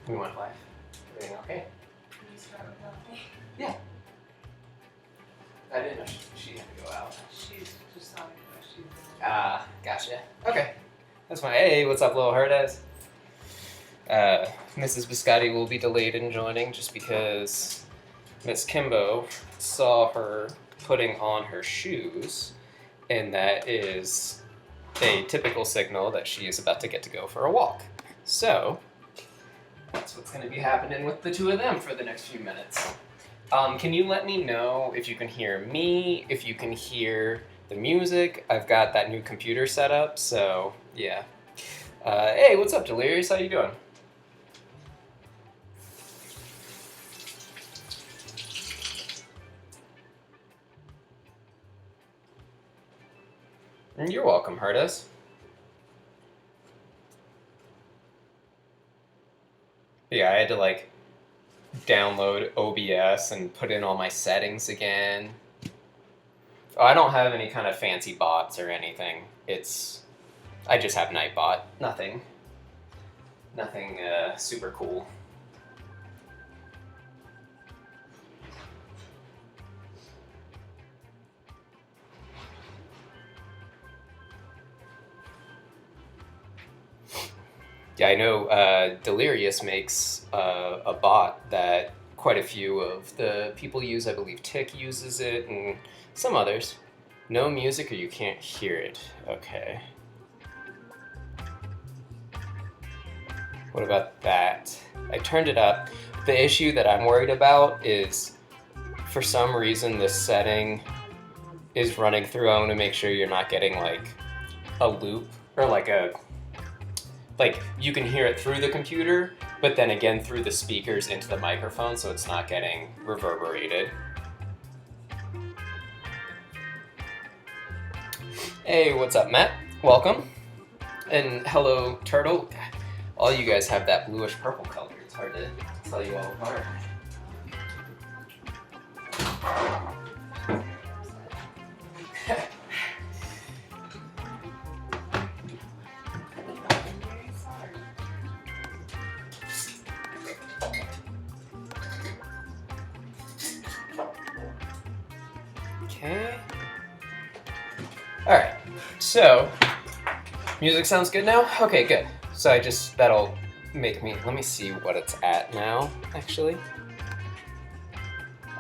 We went live. Everything okay? Can you start without me? Yeah. I didn't know she had to go out. She's just talking about she's Gotcha. Okay. That's fine. Hey, what's up, little Herdez? Mrs. Biscotti will be delayed in joining just because Miss Kimbo saw her putting on her shoes, and that is a typical signal that she is about to get to go for a walk. So, that's what's going to be happening with the two of them for the next few minutes. Can you let me know if you can hear me, if you can hear the music? I've got that new computer set up, so yeah. Hey, what's up, Delirious? How you doing? You're welcome, Herdis. Yeah, I had to like download OBS and put in all my settings again. Oh, I don't have any kind of fancy bots or anything. I just have Nightbot. Nothing super cool. Yeah, I know Delirious makes a bot that quite a few of the people use. I believe Tick uses it and some others. No music or you can't hear it. Okay. What about that? I turned it up. The issue that I'm worried about is for some reason this setting is running through. I want to make sure you're not getting like a loop or like you can hear it through the computer, but then again through the speakers into the microphone, so it's not getting reverberated. Hey, what's up, Matt? Welcome. And hello, Turtle. All you guys have that bluish purple color. It's hard to tell you all apart. Okay. Alright, so music sounds good now? Okay, good. So that'll make me, let me see what it's at now, actually.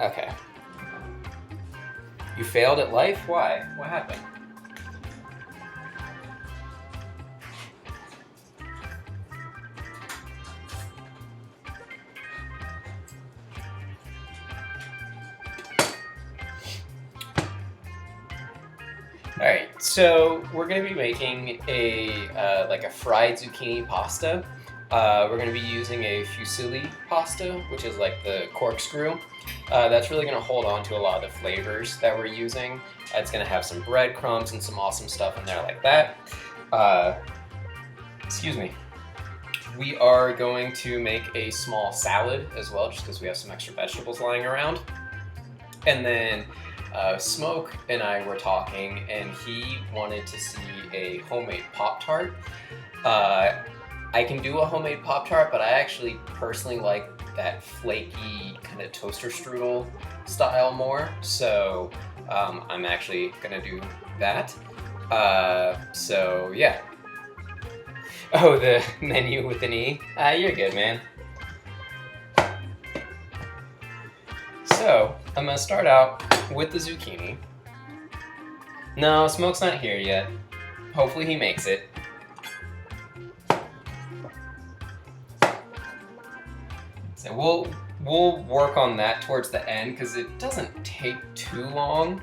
Okay. You failed at life? Why? What happened? Alright, so we're going to be making a fried zucchini pasta. We're going to be using a fusilli pasta, which is like the corkscrew. That's really going to hold on to a lot of the flavors that we're using. It's going to have some breadcrumbs and some awesome stuff in there like that. Excuse me. We are going to make a small salad as well, just because we have some extra vegetables lying around. And then Smoke and I were talking, and he wanted to see a homemade Pop-Tart. I can do a homemade Pop-Tart, but I actually personally like that flaky kind of toaster strudel style more. So I'm actually gonna do that. So yeah. Oh, the menu with an E? You're good, man. So I'm gonna start out with the zucchini. No, Smoke's not here yet. Hopefully he makes it. So we'll work on that towards the end because it doesn't take too long.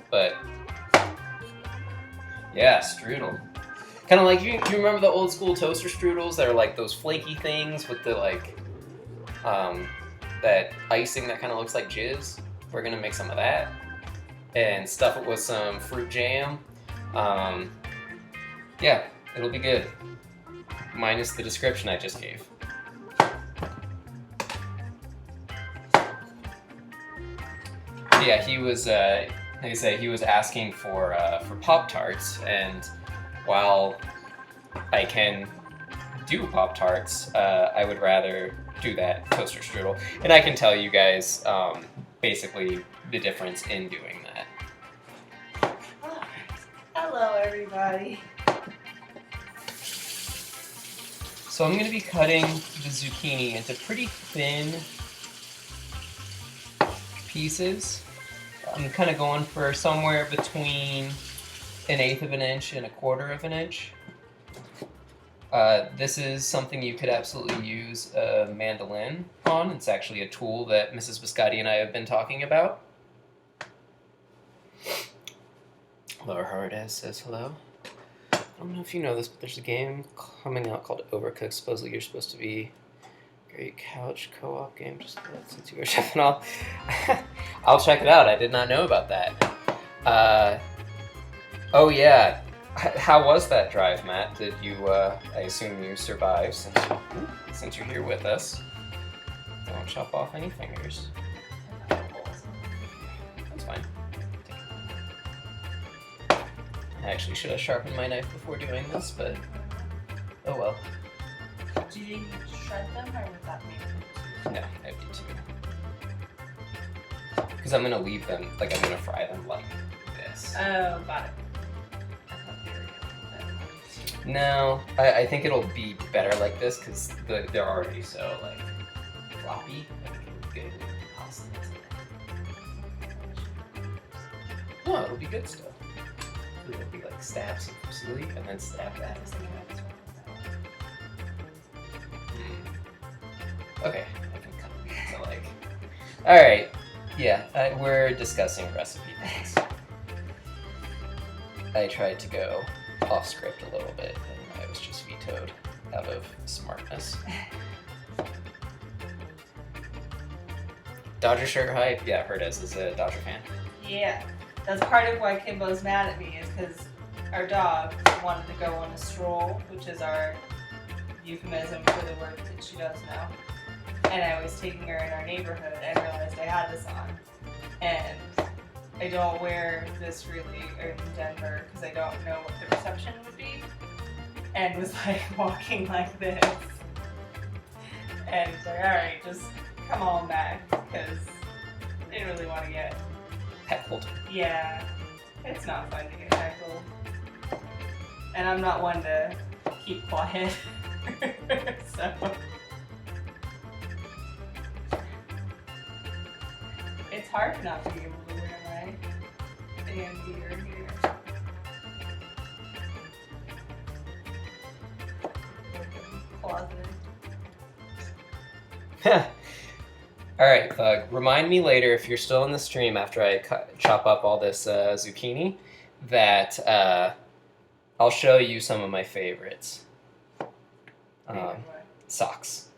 But yeah, strudel. Kind of like you remember the old school toaster strudels that are like those flaky things with the like that icing that kind of looks like jizz. We're gonna make some of that and stuff it with some fruit jam. Yeah, it'll be good. Minus the description I just gave. Yeah, he was, like I say, he was asking for Pop-Tarts, and while I can do Pop-Tarts, I would rather do that toaster strudel. And I can tell you guys basically the difference in doing that. Hello, everybody. So I'm going to be cutting the zucchini into pretty thin pieces. I'm kind of going for somewhere between 1/8 of an inch and 1/4 of an inch. This is something you could absolutely use a mandolin on. It's actually a tool that Mrs. Biscotti and I have been talking about. Laura Hardez says hello. I don't know if you know this, but there's a game coming out called Overcooked. Supposedly you're supposed to be a great couch co-op game, just since you were chef and all. I'll check it out. I did not know about that. Oh yeah. How was that drive, Matt? Did you, I assume you survived since you're here with us. Don't chop off any fingers. That's fine. I actually should have sharpened my knife before doing this, but oh well. Do you need to shred them or would that be? No, I need to. Because I'm going to leave them, like I'm going to fry them like this. Oh, got it. No, I think it'll be better like this because they're already so like floppy. I think it'll be good with pasta that's in there. No, it'll be good still. It'll be like stab some fusilli and then stab that. Okay, I can cut it to like. All right, yeah, we're discussing recipe things. I tried to go off script a little bit, and I was just vetoed out of smartness. Dodger shirt hype? Yeah, Herdez is a Dodger fan. Yeah, that's part of why Kimbo's mad at me is because our dog wanted to go on a stroll, which is our euphemism for the word that she does now. And I was taking her in our neighborhood and realized I had this on. And I don't wear this really in Denver because I don't know what the reception would be. And was like walking like this. And it's like, alright, just come on back because I didn't really want to get Heckled. Yeah, it's not fun to get heckled. And I'm not one to keep quiet. So it's hard not to be able to wear my fan gear here. Closeted. All right, Thug. Remind me later if you're still in the stream after I chop up all this zucchini that I'll show you some of my favorites. Socks.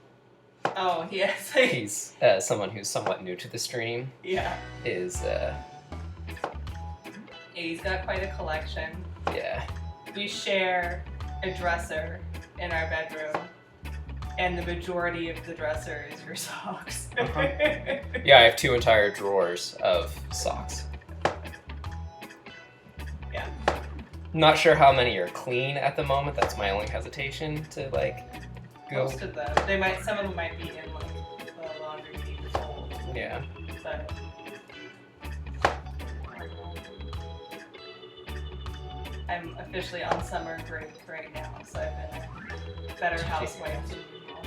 Oh, yes. He's someone who's somewhat new to the stream. Yeah. Is He's got quite a collection. yeah. We share a dresser in our bedroom, and the majority of the dresser is for socks. Yeah, I have 2 entire drawers of socks. Yeah. Not sure how many are clean at the moment. That's my only hesitation to like go. Most of them. Some of them might be in like the laundry deep fold. Yeah. But I'm officially on summer break right now, so I've been a better housewife.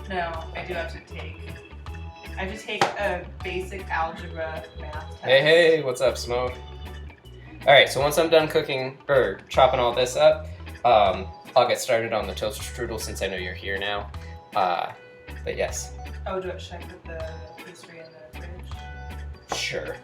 No, I do have to take. I have to take a basic algebra math test. Hey, what's up, Smoke? All right, so once I'm done cooking or chopping all this up, I'll get started on the toaster strudel since I know you're here now. But yes. Oh, do I check with the pastry in the fridge? Sure.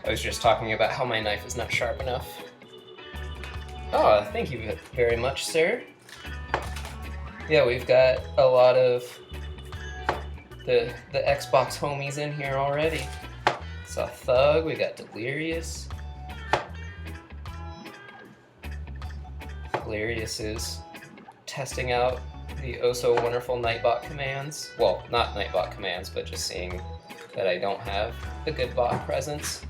I was just talking about how my knife is not sharp enough. Oh, thank you very much, sir. Yeah, we've got a lot of the Xbox homies in here already. Saw Thug, we got Delirious. Delirious is testing out the oh so wonderful Nightbot commands. Well, not Nightbot commands, but just seeing that I don't have a good bot presence.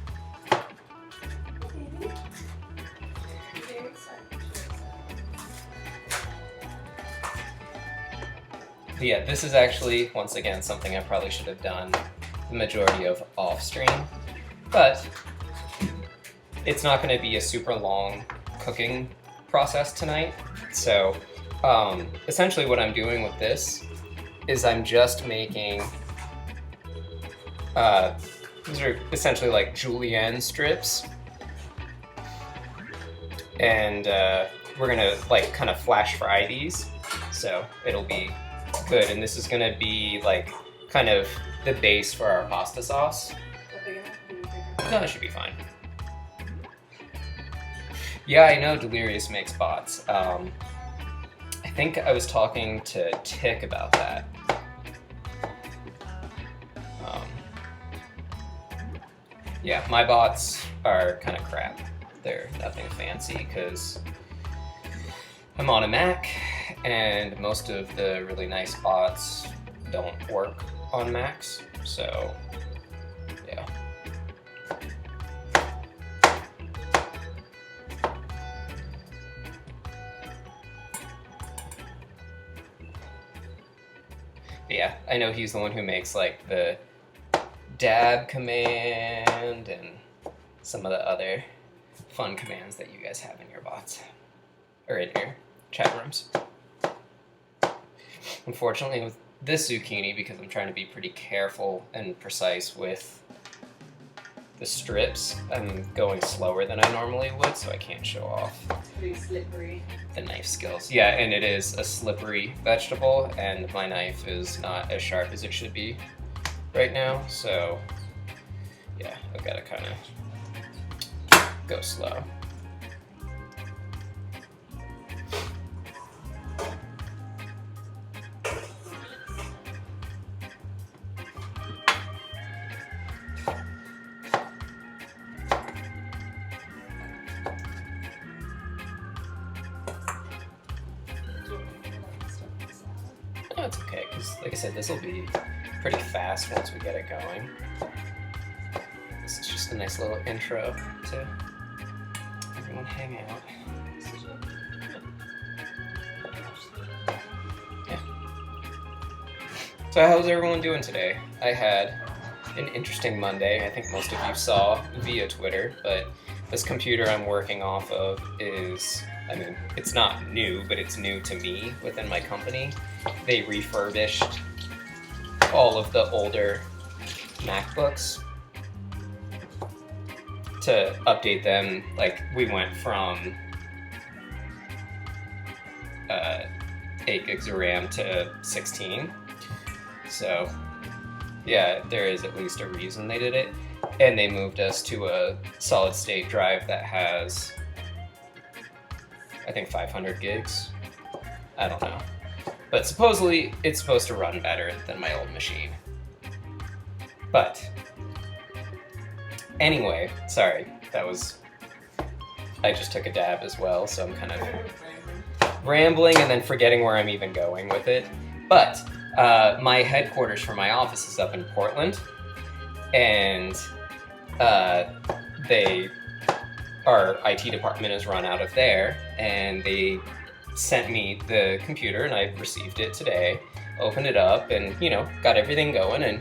But yeah, this is actually, once again, something I probably should have done the majority of off stream, but it's not going to be a super long cooking process tonight. So essentially what I'm doing with this is I'm just making, these are essentially like julienne strips, and we're going to like kind of flash fry these, so it'll be good. And this is going to be like kind of the base for our pasta sauce. No, it should be fine. Yeah, I know Delirious makes bots. I think I was talking to Tick about that. Yeah, my bots are kind of crap. They're nothing fancy because I'm on a Mac, and most of the really nice bots don't work on Macs, so yeah. But yeah, I know he's the one who makes like the dab command and some of the other fun commands that you guys have in your bots, or in your chat rooms. Unfortunately, with this zucchini, because I'm trying to be pretty careful and precise with the strips, I'm going slower than I normally would, so I can't show off It's pretty slippery. the knife skills. Yeah, and it is a slippery vegetable, and my knife is not as sharp as it should be right now, so yeah, I've got to kind of go slow. No, it's okay, because like I said, this will be pretty fast once we get it going. This is just a nice little intro to everyone hang out. Yeah. So how's everyone doing today? I had an interesting Monday. I think most of you saw via Twitter, but this computer I'm working off of is, I mean, it's not new, but it's new to me within my company. They refurbished all of the older MacBooks to update them. Like, we went from 8 gigs of RAM to 16. So yeah, there is at least a reason they did it. And they moved us to a solid state drive that has, I think, 500 gigs. I don't know. But supposedly it's supposed to run better than my old machine. But anyway, sorry, I just took a dab as well, so I'm kind of rambling and then forgetting where I'm even going with it. But my headquarters for my office is up in Portland, and our IT department is run out of there, and they sent me the computer, and I received it today, opened it up, and, you know, got everything going, and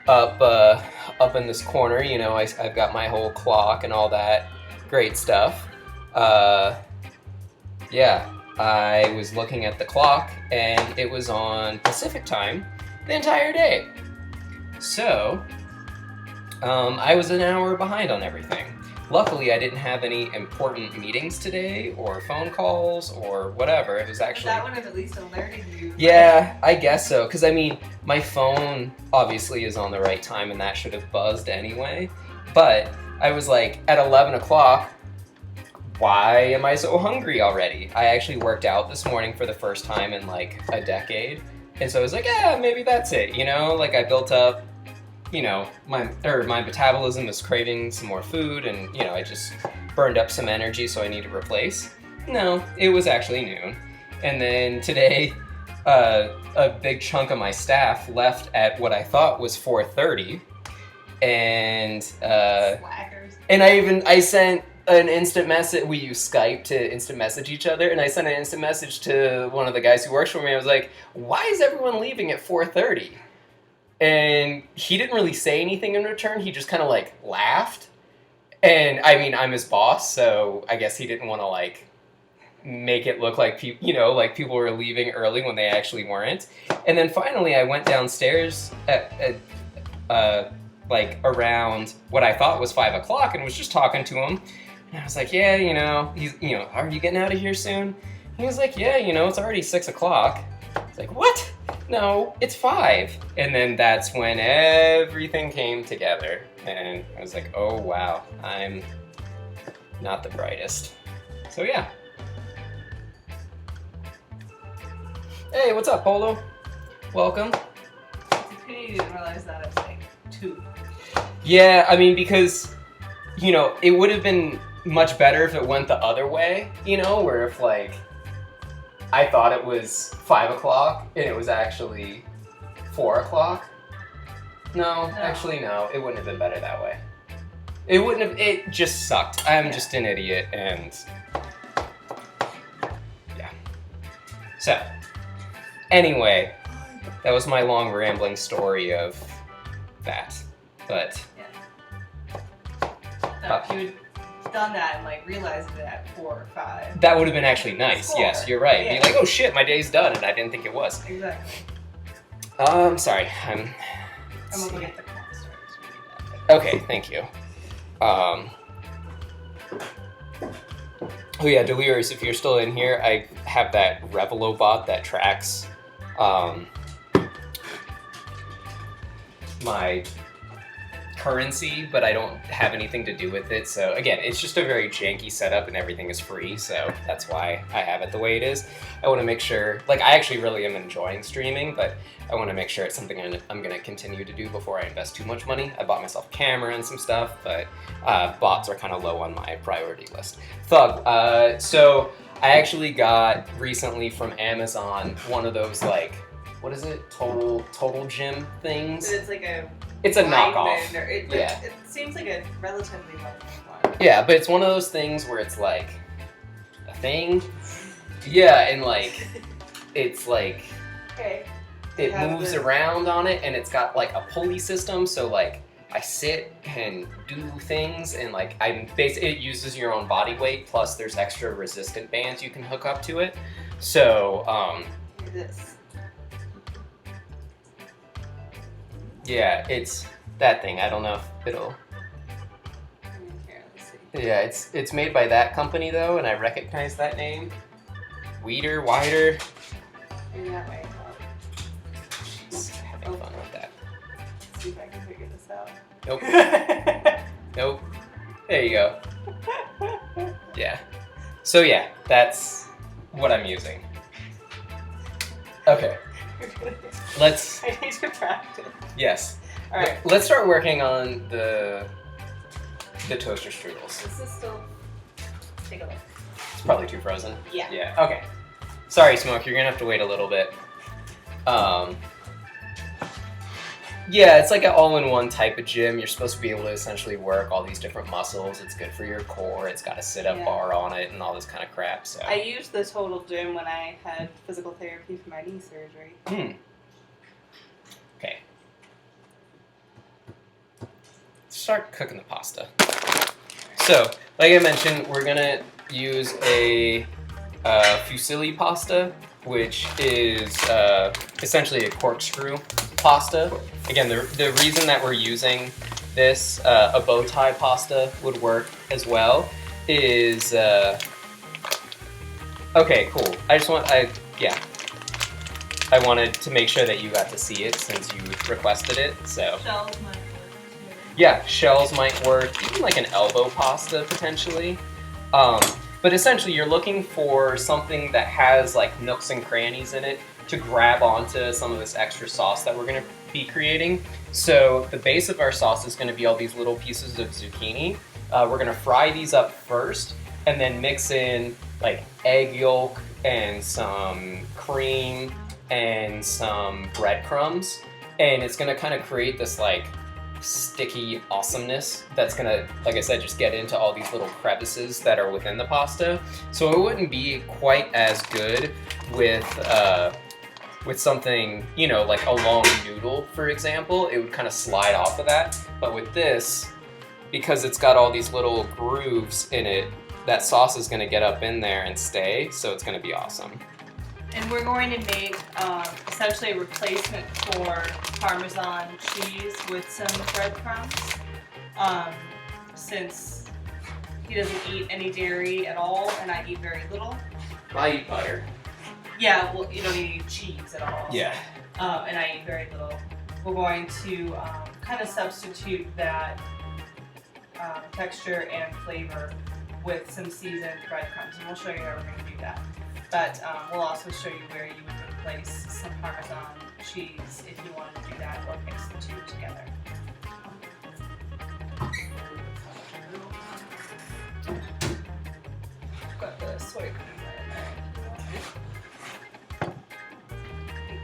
up in this corner, you know, I've got my whole clock and all that great stuff. Yeah, I was looking at the clock, and it was on Pacific time the entire day. So, I was an hour behind on everything. Luckily, I didn't have any important meetings today, or phone calls, or whatever. It was actually... That would have at least alerted you. Yeah, I guess so. Because, I mean, my phone obviously is on the right time, and that should have buzzed anyway. But I was like, at 11 o'clock, why am I so hungry already? I actually worked out this morning for the first time in like a decade. And so I was like, yeah, maybe that's it, you know? Like I built up, you know, my metabolism was craving some more food, and you know, I just burned up some energy, so I need to replace. No, it was actually noon. And then today, a big chunk of my staff left at what I thought was 4:30, and Slackers. and I sent an instant message. We use Skype to instant message each other, and I sent an instant message to one of the guys who works for me. I was like, "Why is everyone leaving at 4:30?" And he didn't really say anything in return. He just kind of like laughed. And I mean, I'm his boss, so I guess he didn't want to like make it look like people, you know, like people were leaving early when they actually weren't. And then finally, I went downstairs at like around what I thought was 5 o'clock, and was just talking to him. And I was like, yeah, you know, are you getting out of here soon? He was like, yeah, you know, it's already 6 o'clock. I was like, what? No, it's 5. And then that's when everything came together. And I was like, oh, wow, I'm not the brightest. So, yeah. Hey, what's up, Polo? Welcome. You didn't realize that it's like 2. Yeah, I mean, because, you know, it would have been much better if it went the other way, you know, where if, like, I thought it was 5 o'clock and it was actually 4 o'clock. No, actually, no, it wouldn't have been better that way. It just sucked. I'm just an idiot, and yeah. So, anyway, that was my long rambling story of that, but... No, if you had done that and like realized it at 4 or 5. That would have been actually nice. 4. Yes, you're right. Yeah. Be like, oh shit, my day's done, and I didn't think it was. Exactly. Sorry, I'm gonna look at the comment stories. okay, thank you. Oh yeah, Delirious, if you're still in here, I have that Revelo bot that tracks my currency, but I don't have anything to do with it. So again, it's just a very janky setup, and everything is free, so that's why I have it the way it is. I want to make sure, like, I actually really am enjoying streaming, but I want to make sure it's something I'm going to continue to do before I invest too much money. I bought myself a camera and some stuff, but bots are kind of low on my priority list. Thug, so I actually got recently from Amazon one of those, like, what is it? Total gym things. It's a knockoff. It seems like a relatively low one. Yeah, but it's one of those things where it's like a thing. Yeah, and like it's like it moves around on it, and it's got like a pulley system. So like I sit and do things, and like it uses your own body weight. Plus, there's extra resistant bands you can hook up to it. So This. yeah, it's that thing. I don't know if it'll. Here, let's see. Yeah, it's made by that company though, and I recognize that name. Wider. Maybe that way. She's having fun with that. Let's see if I can figure this out. Nope. Nope. There you go. Yeah. So yeah, that's what I'm using. Okay. Let's. I need to practice. Yes. All right. Let's start working on the toaster strudels. This is still. Take a look. It's probably too frozen. Yeah. Yeah. Okay. Sorry, Smoke. You're gonna have to wait a little bit. Yeah, it's like an all-in-one type of gym. You're supposed to be able to essentially work all these different muscles. It's good for your core. It's got a sit-up bar on it and all this kind of crap. So I used the Total Gym when I had physical therapy for my knee surgery. Okay. Start cooking the pasta. So, like I mentioned, we're gonna use a fusilli pasta, which is essentially a corkscrew pasta. Again, the reason that we're using this, a bow tie pasta would work as well, is okay, cool. I wanted to make sure that you got to see it since you requested it. So Shells might work. yeah, shells might work, even like an elbow pasta potentially. But essentially, you're looking for something that has like nooks and crannies in it to grab onto some of this extra sauce that we're going to be creating. So the base of our sauce is going to be all these little pieces of zucchini. We're going to fry these up first and then mix in like egg yolk and some cream and some breadcrumbs. And it's going to kind of create this like sticky awesomeness that's going to, like I said, just get into all these little crevices that are within the pasta. So it wouldn't be quite as good with something, you know, like a long noodle, for example. It would kind of slide off of that. But with this, because it's got all these little grooves in it, that sauce is going to get up in there and stay, so it's going to be awesome. And we're going to make essentially a replacement for Parmesan cheese with some breadcrumbs. Since he doesn't eat any dairy at all, and I eat very little. I eat butter. Yeah, well, you don't eat cheese at all. Yeah. And I eat very little. We're going to kind of substitute that texture and flavor with some seasoned breadcrumbs, and we'll show you how we're going to do that. But we'll also show you where you would replace some Parmesan cheese if you wanted to do that, or mix the two together. Got the soy cream in there.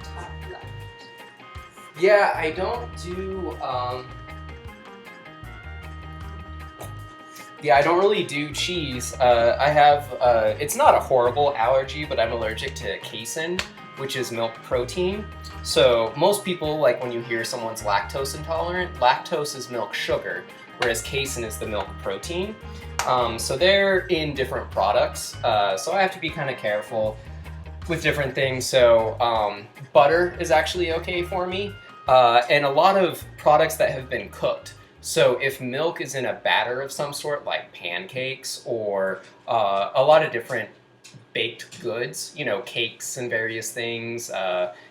Top left. Yeah, I don't do, I don't really do cheese. I have, it's not a horrible allergy, but I'm allergic to casein, which is milk protein. So most people, like when you hear someone's lactose intolerant, lactose is milk sugar, whereas casein is the milk protein. So they're in different products. So I have to be kind of careful with different things. So butter is actually okay for me. And a lot of products that have been cooked. So if milk is in a batter of some sort, like pancakes or a lot of different baked goods, you know, cakes and various things,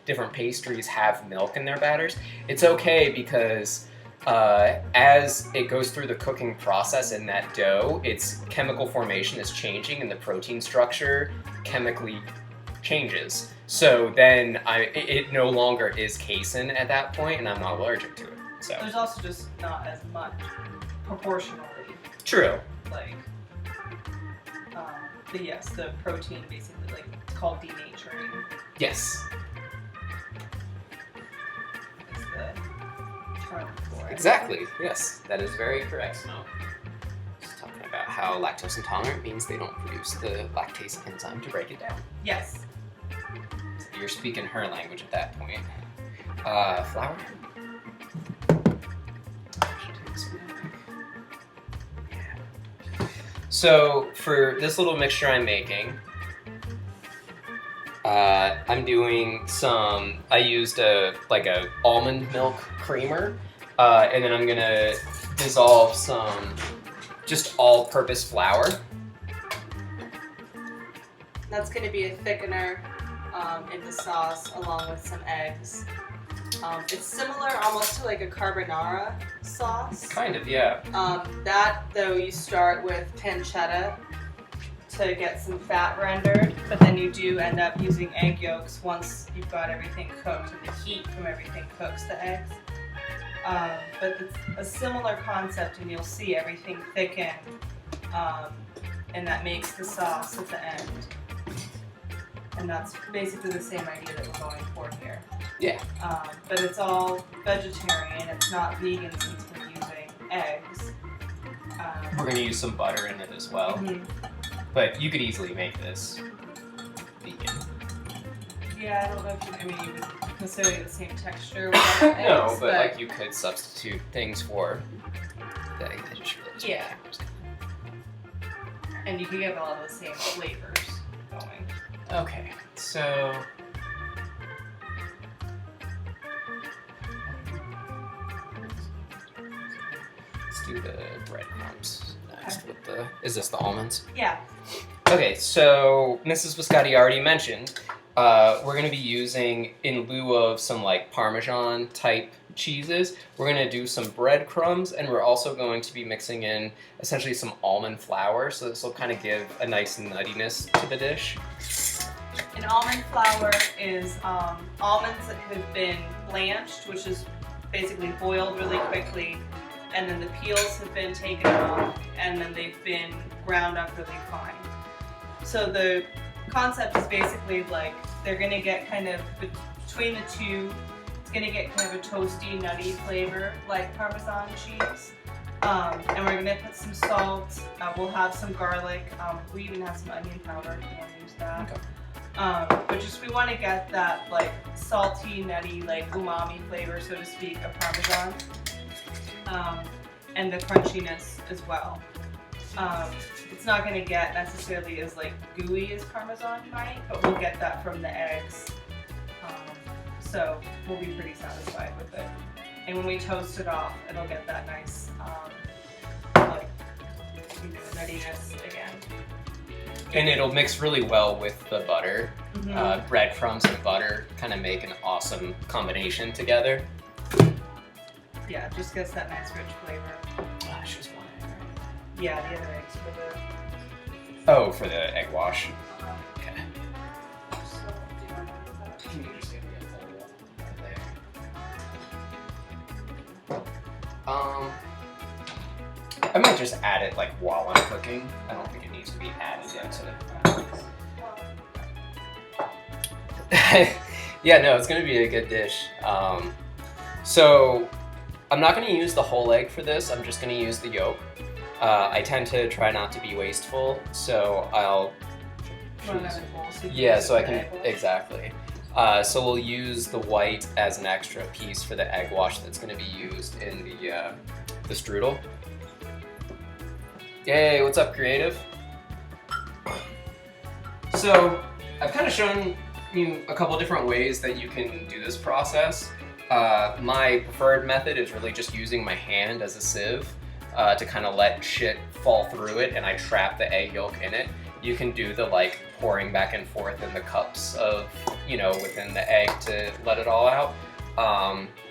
different pastries have milk in their batters, it's okay because as it goes through the cooking process in that dough, its chemical formation is changing and the protein structure chemically changes. So then it no longer is casein at that point, and I'm not allergic to it. So there's also just not as much proportionally. True. Like, but yes, the protein basically, like, it's called denaturing. Yes. Is the term for it. Exactly. Yes, that is very correct, Smoke. Just talking about how lactose intolerant means they don't produce the lactase enzyme to break it down. Yes. So you're speaking her language at that point. Flour. So for this little mixture I'm making, I'm doing some, I used a almond milk creamer, and then I'm gonna dissolve some just all-purpose flour. That's going to be a thickener in the sauce along with some eggs. It's similar almost to like a carbonara sauce. Kind of, yeah. That, though, you start with pancetta to get some fat rendered, but then you do end up using egg yolks once you've got everything cooked, and the heat from everything cooks the eggs. But it's a similar concept, and you'll see everything thicken, and that makes the sauce at the end. And that's basically the same idea that we're going for here. Yeah. But it's all vegetarian. It's not vegan since we're using eggs. We're going to use some butter in it as well. Mm-hmm. But you could easily make this vegan. Yeah, I don't know if you would necessarily the same texture with eggs. No, but like you could substitute things for the egg. I just realized yeah. And you can get a lot of the same flavors going. Okay, so let's do the breadcrumbs next with the. Is this the almonds? Yeah. Okay, so Mrs. Biscotti already mentioned we're going to be using, in lieu of some like Parmesan type cheeses, we're going to do some breadcrumbs, and we're also going to be mixing in essentially some almond flour, so this will kind of give a nice nuttiness to the dish. An almond flour is almonds that have been blanched, which is basically boiled really quickly, and then the peels have been taken off, and then they've been ground up really fine. So the concept is basically like they're gonna get kind of between the two, it's gonna get kind of a toasty, nutty flavor like Parmesan cheese. And we're gonna put some salt. We'll have some garlic. We even have some onion powder if you want to use that. Okay. But just we want to get that like salty, nutty, like umami flavor, so to speak, of Parmesan, and the crunchiness as well. It's not going to get necessarily as like gooey as Parmesan might, but we'll get that from the eggs. So we'll be pretty satisfied with it. And when we toast it off, it'll get that nice, like, nuttiness again. And it'll mix really well with the butter. Mm-hmm. Breadcrumbs and butter kind of make an awesome combination together. Yeah, it just gets that nice rich flavor. Oh, it's just one egg, right? Yeah, the other eggs for the... Oh, for the egg wash. Okay. So, do you want to do that? Can you just give me a bowl right there? I might just add it like while I'm cooking. I don't think it needs to be added into it. Yeah, no, it's gonna be a good dish. So I'm not gonna use the whole egg for this. I'm just gonna use the yolk. I tend to try not to be wasteful, so I'll. Yeah, so I can exactly. So we'll use the white as an extra piece for the egg wash that's going to be used in the strudel. Yay! What's up, creative? So I've kind of shown you a couple different ways that you can do this process. My preferred method is really just using my hand as a sieve to kind of let shit fall through it, and I trap the egg yolk in it. You can do the like pouring back and forth in the cups of, within the egg to let it all out.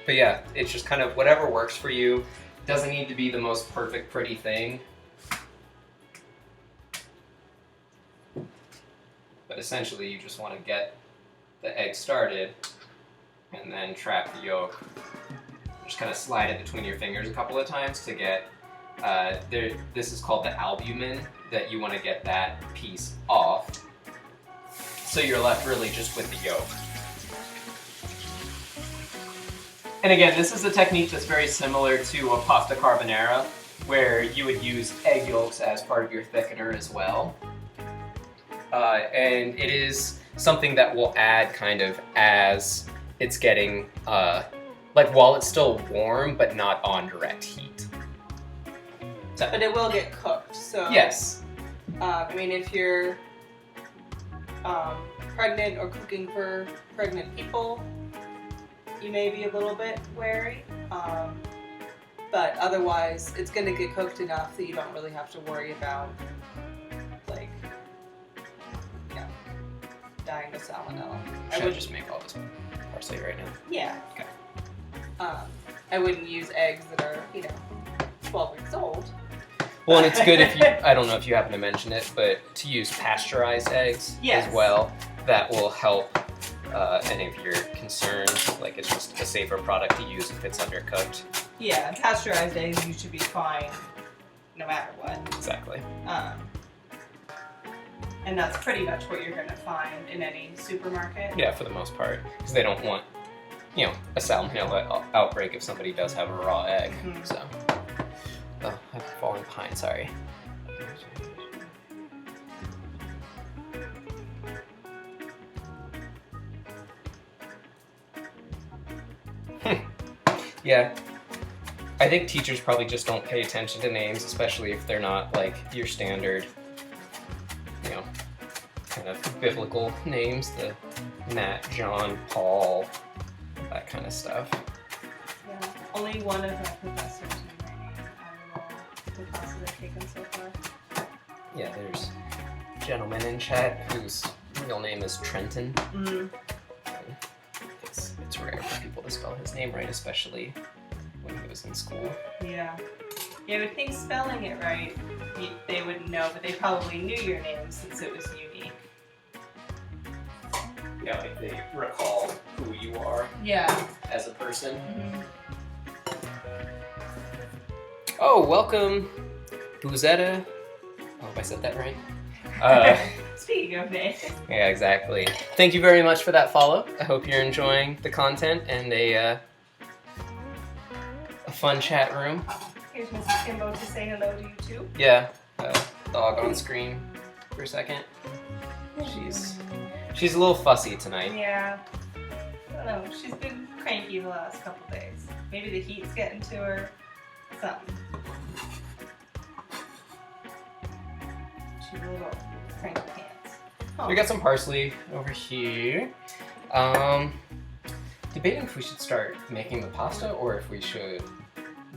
But yeah, it's just kind of whatever works for you. Doesn't need to be the most perfect, pretty thing. But essentially you just want to get the egg started and then trap the yolk. Just kind of slide it between your fingers a couple of times to get, this is called the albumin, that you want to get that piece off. So you're left really just with the yolk. And again, this is a technique that's very similar to a pasta carbonara, where you would use egg yolks as part of your thickener as well. And it is something that will add kind of as it's getting, while it's still warm, but not on direct heat. So, but it will get cooked, so... Yes. If you're pregnant or cooking for pregnant people, you may be a little bit wary. But otherwise, it's going to get cooked enough that you don't really have to worry about, dying of salmonella. Should I just make all this parsley right now? Yeah. Okay. I wouldn't use eggs that are, 12 weeks old. Well, and it's good if you, I don't know if you happen to mention it, but to use pasteurized eggs as well. That will help any of your concerns. Like, it's just a safer product to use if it's undercooked. Yeah, pasteurized eggs, you should be fine no matter what. Exactly. And that's pretty much what you're going to find in any supermarket. Yeah, for the most part. Because they don't want, a salmonella outbreak if somebody does have a raw egg. Mm-hmm. So, oh, I'm falling behind, sorry. Yeah. I think teachers probably just don't pay attention to names, especially if they're not like your standard, kind of biblical names, the Matt, John, Paul, that kind of stuff. Yeah, only one of my professors knew my name out of all the classes I've taken so far. Yeah, there's a gentleman in chat whose real name is Trenton. Mm-hmm. It's rare for people to spell his name right, especially when he was in school. Yeah. You would think spelling it right, they wouldn't know, but they probably knew your name since it was unique. Yeah, like they recall who you are Yeah. as a person. Mm-hmm. Oh, welcome, Buzetta. I hope I said that right. Speaking of names. Yeah, exactly. Thank you very much for that follow. I hope you're enjoying the content and a fun chat room. Here's Mrs. Kimbo to say hello to you too. Yeah, dog on screen for a second. She's a little fussy tonight. Yeah. I don't know. She's been cranky the last couple days. Maybe the heat's getting to her. Something. She's a little cranky pants. Oh. We got some parsley over here. Debating if we should start making the pasta or if we should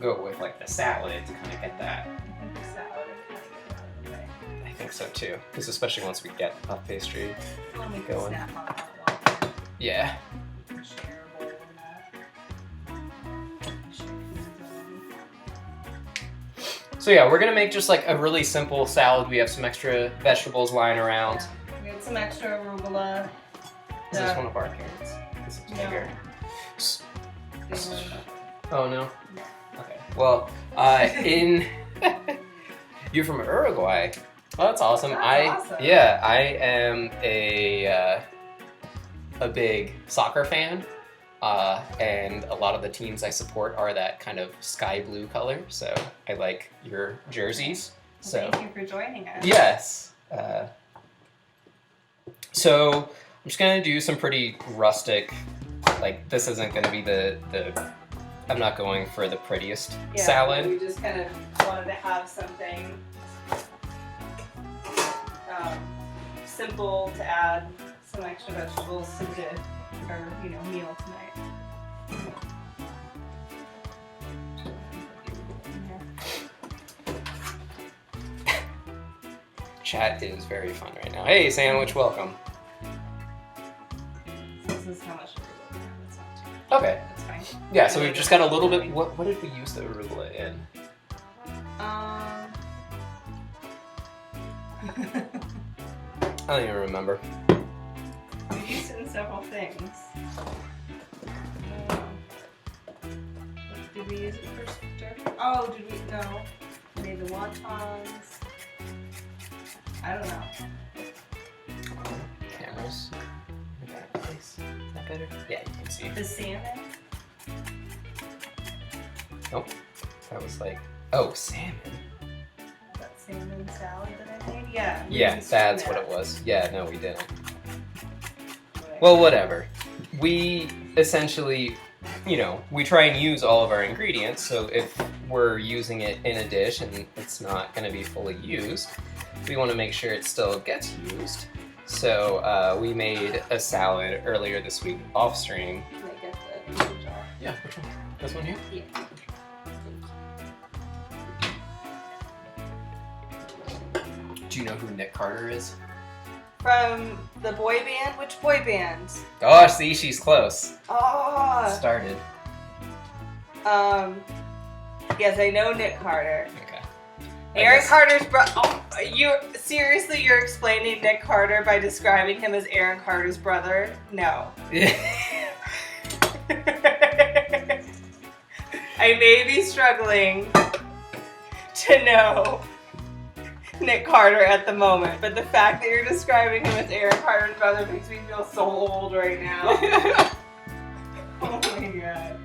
go with like the salad to kind of get that. I think the salad and kind of get it out of the way. I think so too, because especially once we get the puff pastry. I'll make Going. a snap on that one. Yeah. Share a bowl in that. Share food zone. So yeah, we're gonna make just like a really simple salad. We have some extra vegetables lying around. We got some extra arugula. Is this one of our carrots? This is bigger. They were- Oh no. No. Okay. Well, you're from Uruguay. Oh, that's awesome. That's awesome. Yeah, I am a big soccer fan, and a lot of the teams I support are that kind of sky blue color. So I like your jerseys. So Thank you for joining us. yes. So I'm just gonna do some pretty rustic. Like this isn't gonna be the. I'm not going for the prettiest Yeah, salad. We just kind of wanted to have something simple to add some extra vegetables to our meal tonight. Chat is very fun right now. Hey, sandwich, welcome. So this is how much arugula we have. That's not too Okay. That's fine. Yeah, so we've just got a little bit. What did we use the arugula in? I don't even remember. We used it in several things. Did we use it for stir? Oh, did we? No. We made the wontons. I don't know. Cameras. Okay, nice. Is that better? Yeah, you can see. The salmon? Nope. That was like, oh, salmon. That salmon salad that I made? Yeah. we Yeah, used that's that. what it was. Yeah, no, we didn't. Whatever. Well, whatever. We essentially, we try and use all of our ingredients, so if we're using it in a dish and it's not going to be fully used, we want to make sure it still gets used. So we made a salad earlier this week off stream. Can I get the jar? Yeah, which one? This one here? Yeah. Do you know who Nick Carter is? From the boy band? Which boy band? Oh, see, she's close. Oh! Started. Yes, I know Nick Carter. Okay. Aaron Carter's brother. Oh, you're explaining Nick Carter by describing him as Aaron Carter's brother? No. I may be struggling to know Nick Carter at the moment, but the fact that you're describing him as Aaron Carter's brother makes me feel so old right now. Oh my god.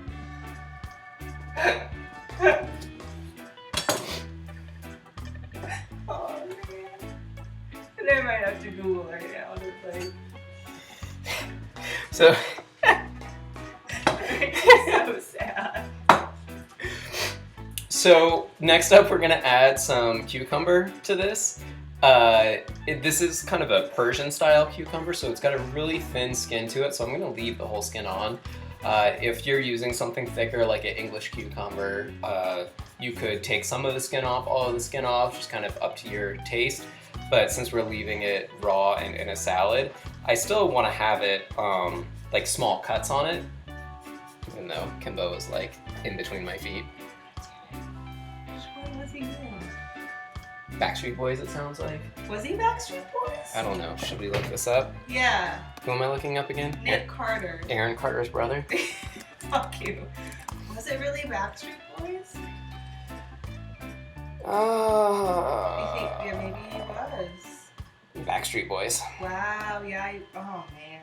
Oh man. And I might have to Google right now. Just like, So, so sad. so next up, we're gonna add some cucumber to this. This is kind of a Persian style cucumber, so it's got a really thin skin to it, so I'm gonna leave the whole skin on. If you're using something thicker like an English cucumber, you could take some of the skin off, all of the skin off, just kind of up to your taste. But since we're leaving it raw and in a salad, I still want to have it like small cuts on it, even though Kimbo is like in between my feet. What was he doing? Backstreet Boys, it sounds like. Was he Backstreet Boys? I don't know. Should we look this up? Yeah. Who am I looking up again? Nick Carter. Aaron Carter's brother. Fuck you. Was it really Backstreet Boys? Yeah, maybe he was. Backstreet Boys. Wow, yeah. Oh, man.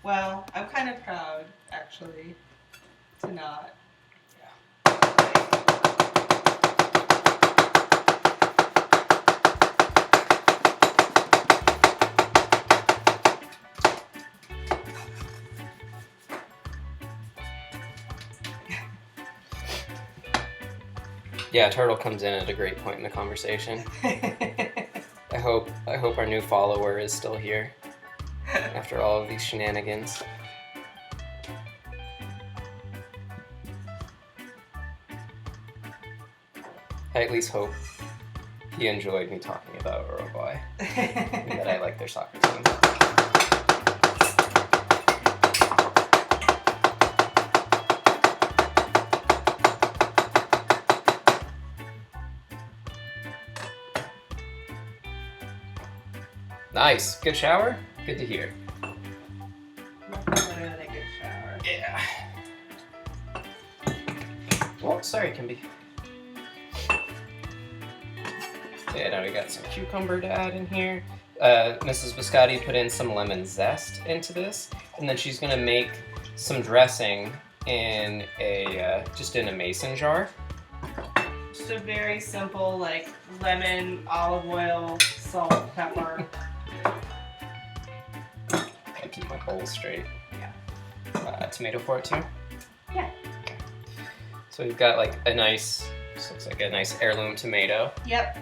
Well, I'm kind of proud, actually, to not. Yeah, Turtle comes in at a great point in the conversation. I hope our new follower is still here after all of these shenanigans. I at least hope he enjoyed me talking about Uruguay and that I like their soccer team. Nice. Good shower? Good to hear. Nothing better than a good shower. Yeah. Well, sorry, Kimby. Yeah, now we got some cucumber to add in here. Mrs. Biscotti put in some lemon zest into this, and then she's gonna make some dressing in just in a mason jar. Just a very simple, like, lemon, olive oil, salt, pepper. Gotta keep my bowl straight. Yeah. Tomato for it too? Yeah. Okay. So we've got like a nice, this looks like a nice heirloom tomato. Yep.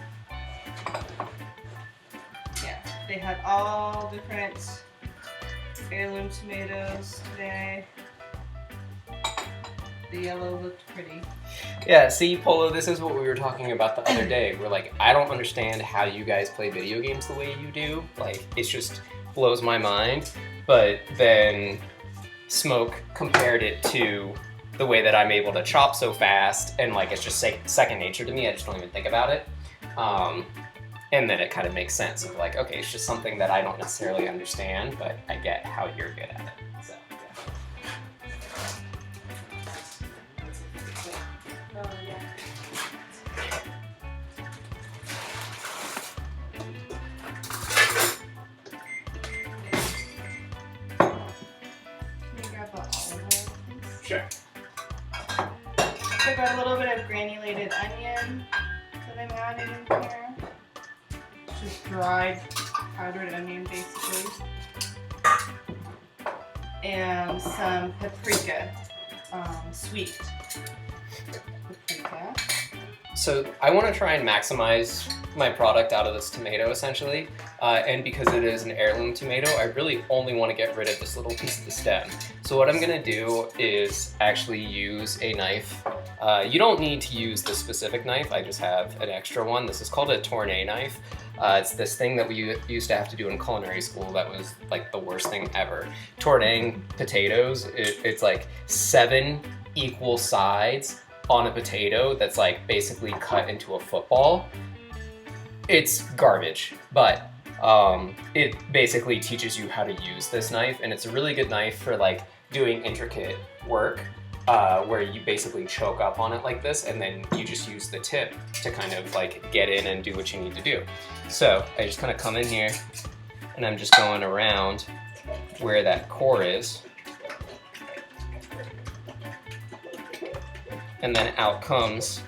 Yeah, they had all different heirloom tomatoes today. The yellow looked pretty. Yeah, see, Polo, this is what we were talking about the other day. We're like, I don't understand how you guys play video games the way you do. Like, it just blows my mind. But then Smoke compared it to the way that I'm able to chop so fast, and like it's just second nature to me. I just don't even think about it. And then it kind of makes sense of like, okay, it's just something that I don't necessarily understand, but I get how you're good at it. So, yeah. Oh, yeah. Can you grab the olive oil, please? Sure. I got a little bit of granulated onion that I'm adding in here. Just dried powdered onion, basically. And some paprika, sweet paprika. So I want to try and maximize my product out of this tomato, essentially. And because it is an heirloom tomato, I really only want to get rid of this little piece of the stem. So what I'm going to do is actually use a knife. You don't need to use this specific knife. I just have an extra one. This is called a tournée knife. It's this thing that we used to have to do in culinary school that was like the worst thing ever. Tournée potatoes, it's like 7 equal sides on a potato that's like basically cut into a football. It's garbage, but it basically teaches you how to use this knife, and it's a really good knife for like doing intricate work where you basically choke up on it like this, and then you just use the tip to kind of like get in and do what you need to do. So I just kind of come in here and I'm just going around where that core is. And then out comes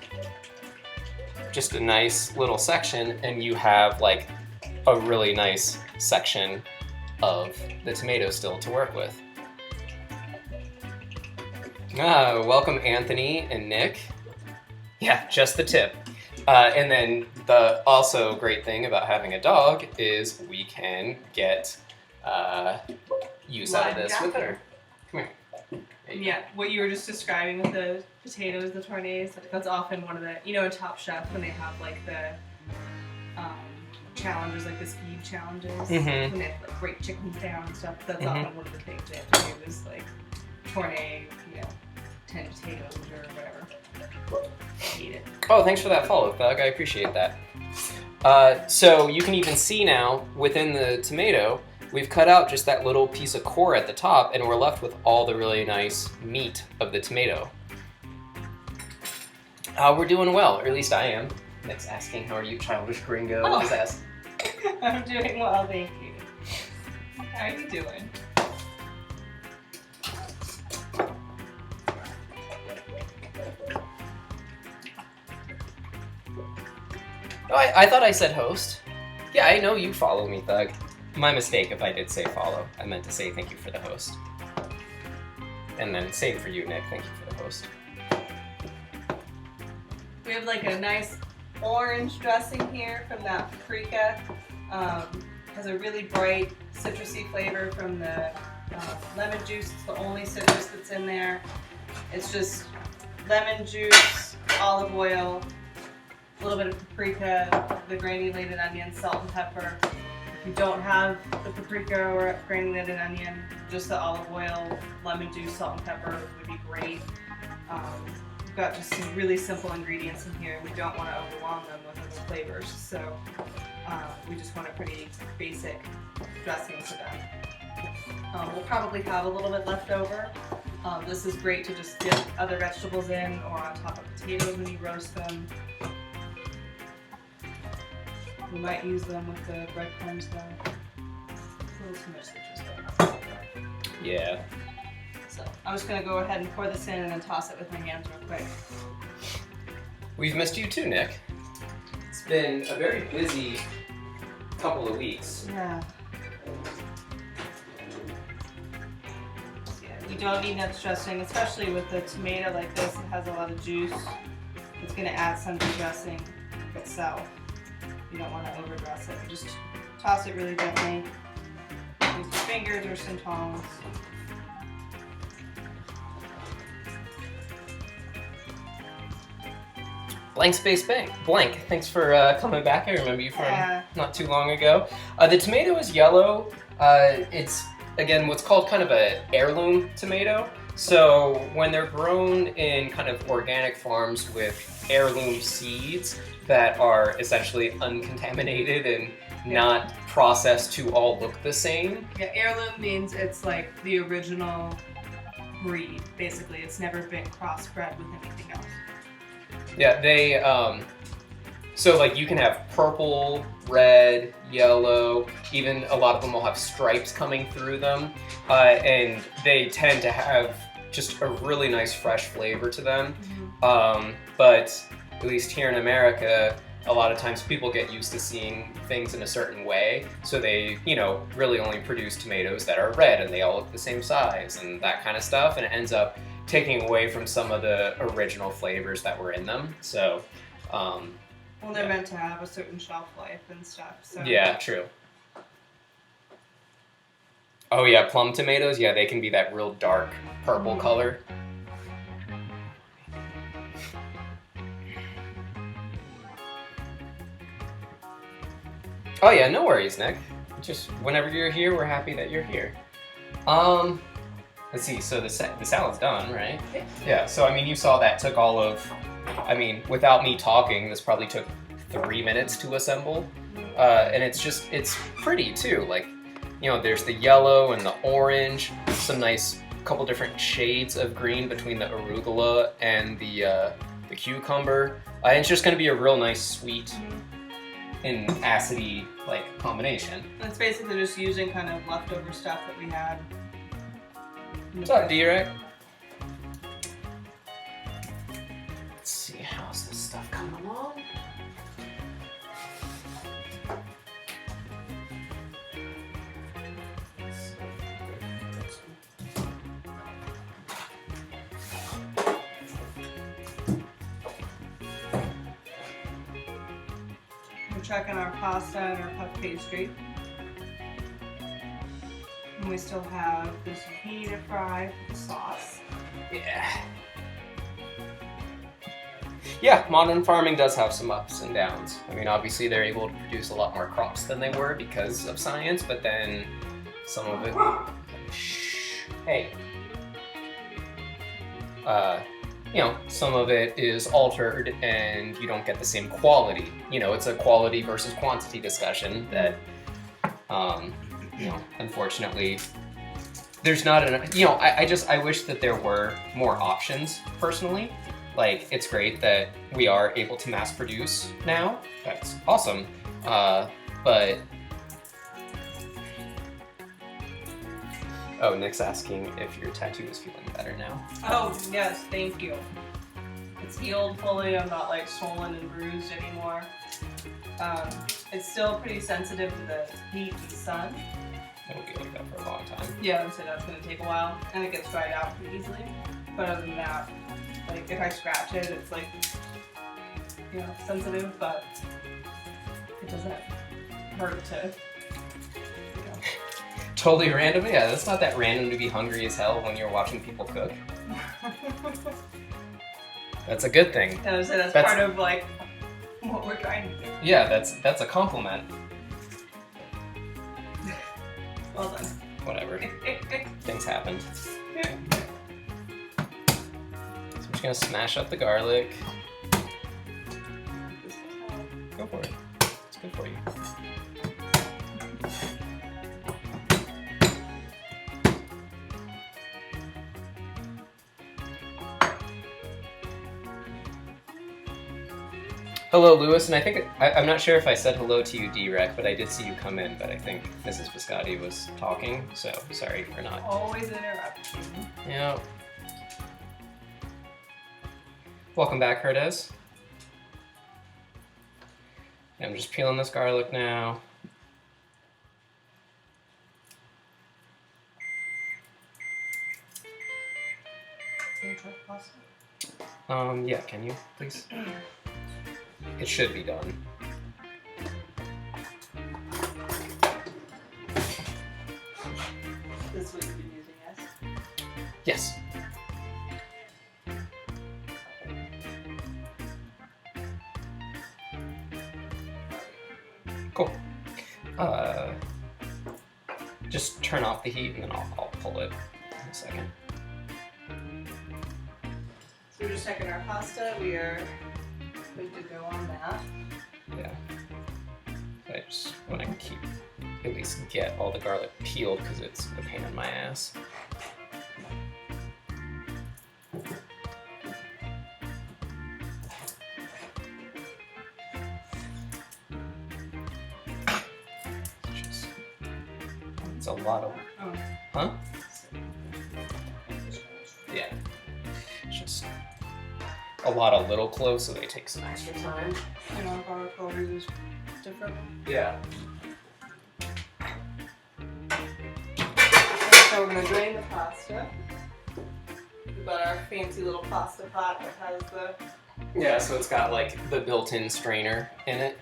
just a nice little section, and you have like a really nice section of the tomato still to work with. Welcome Anthony and Nick. Yeah, just the tip. And then the also great thing about having a dog is we can get use out of this with her. Come here. Yeah, what you were just describing with the potatoes, the tournées, that's often one of the, you know, in Top Chef when they have like the challenges, like the speed challenges, when they have to like break chickens down and stuff, that's often one of the things they have to do is like tournée, you know, 10 potatoes or whatever. Eat it. Oh, thanks for that follow, Thug. I appreciate that. So you can even see now within the tomato, we've cut out just that little piece of core at the top, and we're left with all the really nice meat of the tomato. We're doing well, or at least I am. Nick's asking, how are you, childish gringo? Oh. Just ask. I'm doing well, thank you. How are you doing? Oh, I thought I said host. Yeah, I know you follow me, Thug. My mistake if I did say follow. I meant to say thank you for the host. And then same for you, Nick. Thank you for the host. We have like a nice orange dressing here from that paprika. Has a really bright citrusy flavor from the lemon juice. It's the only citrus that's in there. It's just lemon juice, olive oil, a little bit of paprika, the granulated onion, salt and pepper. If you don't have the paprika or granulated onion, just the olive oil, lemon juice, salt and pepper would be great. We've got just some really simple ingredients in here. We don't want to overwhelm them with other flavors, so we just want a pretty basic dressing for them. We'll probably have a little bit left over. This is great to just dip other vegetables in or on top of potatoes when you roast them. We might use them with the breadcrumbs though. A little too much citrus though. Yeah. So I'm just gonna go ahead and pour this in and then toss it with my hands real quick. We've missed you too, Nick. It's been a very busy couple of weeks. Yeah. You don't need much dressing, especially with the tomato like this. It has a lot of juice. It's gonna add some to the dressing itself. You don't want to overdress it. Just toss it really gently. Use your fingers or some tongs. Blank space blank. Thanks for coming back. I remember you from not too long ago. The tomato is yellow. It's, again, what's called kind of an heirloom tomato. So when they're grown in kind of organic farms with heirloom seeds that are essentially uncontaminated and not processed to all look the same. Yeah, heirloom means it's like the original breed, basically. It's never been crossbred with anything else. Yeah, they, so like you can have purple, red, yellow, even a lot of them will have stripes coming through them, and they tend to have just a really nice fresh flavor to them. But at least here in America, a lot of times people get used to seeing things in a certain way, so they, you know, really only produce tomatoes that are red and they all look the same size and that kind of stuff, and it ends up taking away from some of the original flavors that were in them. So, well, they're meant to have a certain shelf life and stuff. So. Yeah, true. Oh yeah, plum tomatoes, yeah, they can be that real dark purple color. Oh yeah, no worries, Nick. Just whenever you're here, we're happy that you're here. Let's see, so the salad's done, right? Yeah, so I mean, you saw that took all of, I mean, without me talking, this probably took 3 minutes to assemble. And it's pretty too. Like, you know, there's the yellow and the orange, some nice couple different shades of green between the arugula and the cucumber. And it's just gonna be a real nice sweet and acidy like combination. It's basically just using kind of leftover stuff that we had. What's up, D-Rec? Let's see, how's this stuff coming along? We're checking our pasta and our puff pastry. And we still have the zucchini to fry for the sauce. Yeah. Yeah, modern farming does have some ups and downs. I mean, obviously they're able to produce a lot more crops than they were because of science, but then some of it... Shh. Hey. some of it is altered and you don't get the same quality. It's a quality versus quantity discussion that, unfortunately, there's not enough. I wish that there were more options personally. Like, it's great that we are able to mass produce now. That's awesome. But oh, Nick's asking if your tattoo is feeling better now. Oh, yes, thank you. It's healed fully. I'm not like swollen and bruised anymore. It's still pretty sensitive to the heat and sun. It'll be like that for a long time. Yeah, so that's gonna take a while, and it gets dried out pretty easily. But other than that, like if I scratch it, it's like sensitive, but it doesn't hurt to. Totally random. Yeah, that's not that random to be hungry as hell when you're watching people cook. That's a good thing. And so that's part of like what we're trying to do. Yeah, that's a compliment. Well done. Whatever. Things happen. So I'm just gonna smash up the garlic. Go for it. It's good for you. Hello, Lewis, and I think I'm not sure if I said hello to you, D-Rec, but I did see you come in. But I think Mrs. Biscotti was talking, so sorry for not. Always interrupting. Yeah. Welcome back, Herdez. I'm just peeling this garlic now. Can you try pasta? Yeah, can you, please? It should be done. This is what you've been using, yes? Yes. Cool. Just turn off the heat and then I'll pull it in a second. So we're just checking our pasta. We are good to go on that. Yeah. I just want to at least get all the garlic peeled because it's a pain in my ass. It's a lot of... Oh. Huh? Yeah. It's just a lot of little cloves, so they take some extra time. And our garlic powder is different. Yeah. So we're gonna drain the pasta. We've got our fancy little pasta pot that has the... Yeah, so it's got like the built-in strainer in it.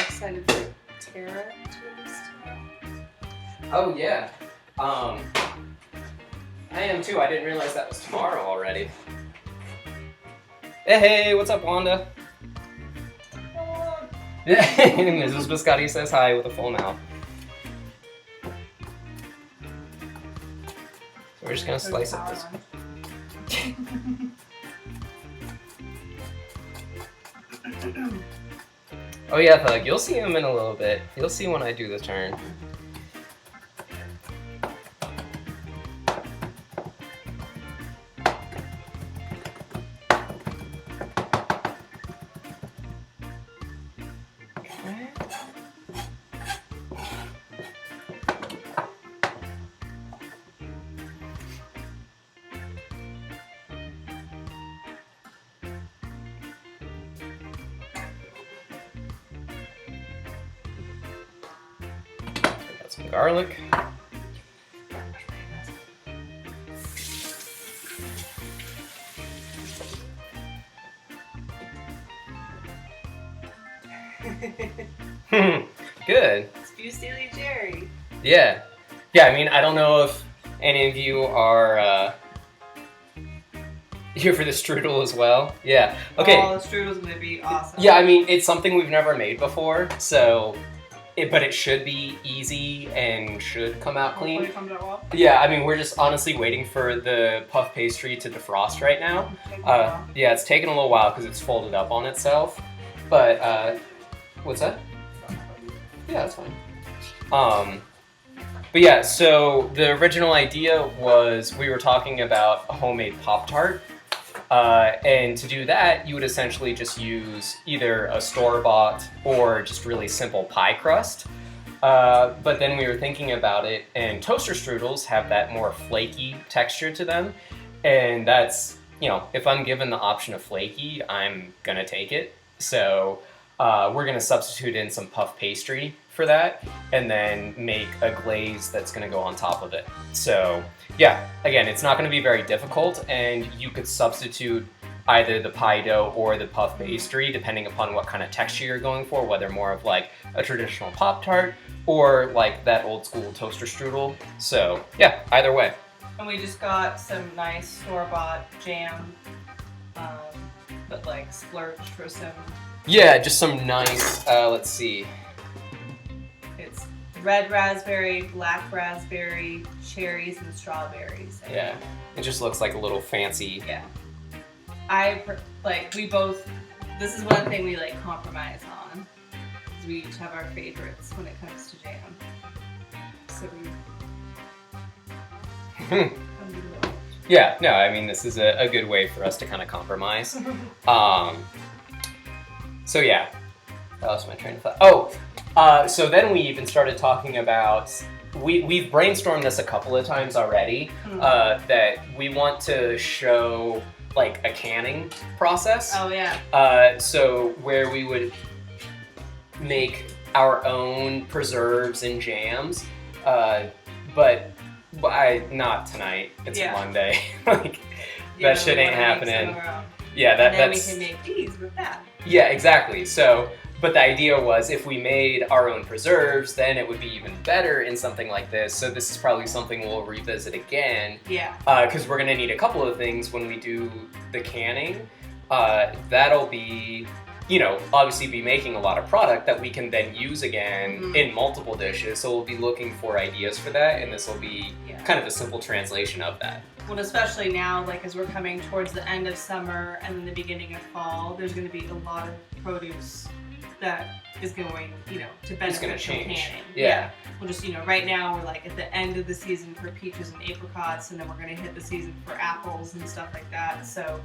Excited for Tara to this time. Oh yeah. I am too. I didn't realize that was tomorrow already. Hey, what's up, Wanda? Mrs. Biscotti says hi with a full mouth. So we're just gonna slice it this way. Oh yeah, Thug, you'll see him in a little bit. You'll see when I do the turn. Okay. Got some garlic. Good. Spew Steely Jerry. Yeah. Yeah, I mean, I don't know if any of you are Here for the strudel as well. Yeah. Okay. Oh, the strudel's gonna be awesome. Yeah, I mean, it's something we've never made before, so but it should be easy and should come out Hopefully clean. it comes out well. Yeah, I mean, we're just honestly waiting for the puff pastry to defrost right now. Yeah, it's taken a little while because it's folded up on itself. But, what's that? Yeah, that's fine. But yeah, so the original idea was we were talking about a homemade Pop-Tart. And to do that, you would essentially just use either a store-bought or just really simple pie crust. But then we were thinking about it, and toaster strudels have that more flaky texture to them. And that's, you know, if I'm given the option of flaky, I'm gonna take it. So we're gonna substitute in some puff pastry for that, and then make a glaze that's gonna go on top of it. So yeah, again, it's not gonna be very difficult, and you could substitute either the pie dough or the puff pastry, depending upon what kind of texture you're going for, whether more of like a traditional Pop-Tart or like that old school toaster strudel. So yeah, either way. And we just got some nice store-bought jam, but like splurged for some. Yeah, just some nice, let's see. It's red raspberry, black raspberry, cherries, and strawberries. And Yeah, it just looks like a little fancy. Yeah. We both, this is one thing we like compromise on, is we each have our favorites when it comes to jam. So we Yeah, no, I mean, this is a good way for us to kind of compromise. So yeah, that was my train of thought. Oh, so then we even started talking about, we've brainstormed this a couple of times already, that we want to show like a canning process. Oh yeah. So where we would make our own preserves and jams, but not tonight. It's Monday. Like that shit ain't happening. Yeah, then that's. we can make these with that. Yeah, exactly. So, but the idea was if we made our own preserves, then it would be even better in something like this. So this is probably something we'll revisit again. Yeah. Because we're gonna need a couple of things when we do the canning. That'll be, you know, obviously be making a lot of product that we can then use again in multiple dishes. So we'll be looking for ideas for that, and this will be kind of a simple translation of that. Well, especially now, like as we're coming towards the end of summer and then the beginning of fall, there's going to be a lot of produce that is going, you know, to benefit from change. canning. Yeah. We'll just, you know, right now we're like at the end of the season for peaches and apricots, and then we're going to hit the season for apples and stuff like that. So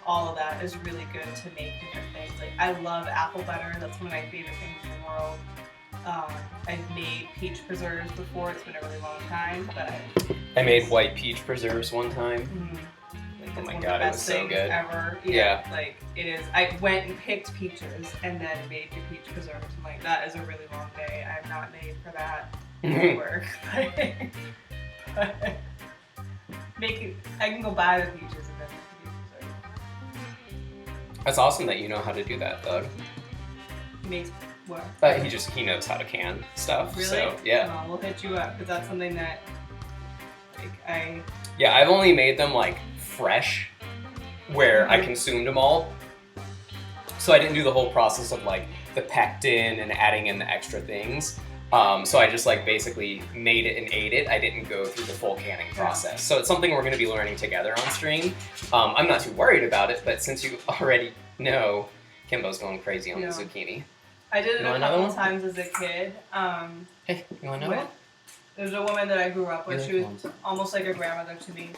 all of that is really good to make different things. Like I love apple butter. That's one of my favorite things in the world. I've made peach preserves before. It's been a really long time, but I made white peach preserves one time. Oh my god, it was so good. Ever. Yeah. Like it is. I went and picked peaches and then made the peach preserves. I'm like, that is a really long day. I'm not made for that work. But I can go buy the peaches and then make the peach preserve. That's awesome that you know how to do that, Doug. Makes what? He knows how to can stuff. Really? So yeah. We'll hit you up because that's something that Yeah, I've only made them like fresh, where I consumed them all. So I didn't do the whole process of like the pectin and adding in the extra things. So I just like basically made it and ate it. I didn't go through the full canning process. So it's something we're going to be learning together on stream. I'm not too worried about it, but since you already know, Kimbo's going crazy on the zucchini. I did it a couple times as a kid. Hey, you want another one? There's a woman that I grew up with. She was almost like a grandmother to me.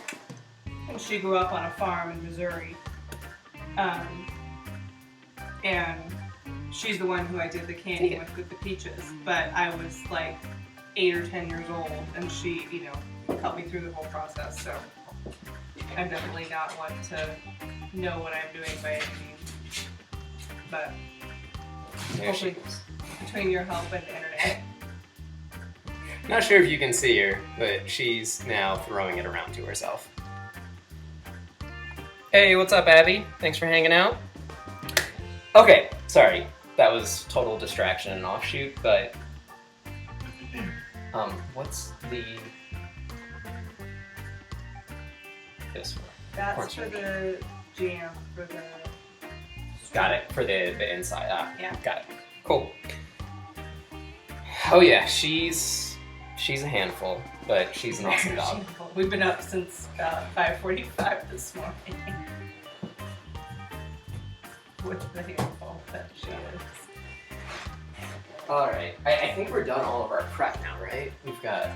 And she grew up on a farm in Missouri. And she's the one who I did the canning with the peaches. But I was like 8 or 10 years old, and she, you know, helped me through the whole process. So I'm definitely not one to know what I'm doing by any means. But hopefully, between your help and the internet. Not sure if you can see her, but she's now throwing it around to herself. Hey, what's up, Abby? Thanks for hanging out. Okay, sorry. That was total distraction and offshoot, but what's this one? That's cornstarch. for the jam, for the... Got it, for the inside. Ah, Yeah. got it. Cool. Oh yeah, she's a handful, but she's an awesome dog. We've been up since 5:45 this morning. With the handful that she is. All right, I think we're done all of our prep now, right? We've got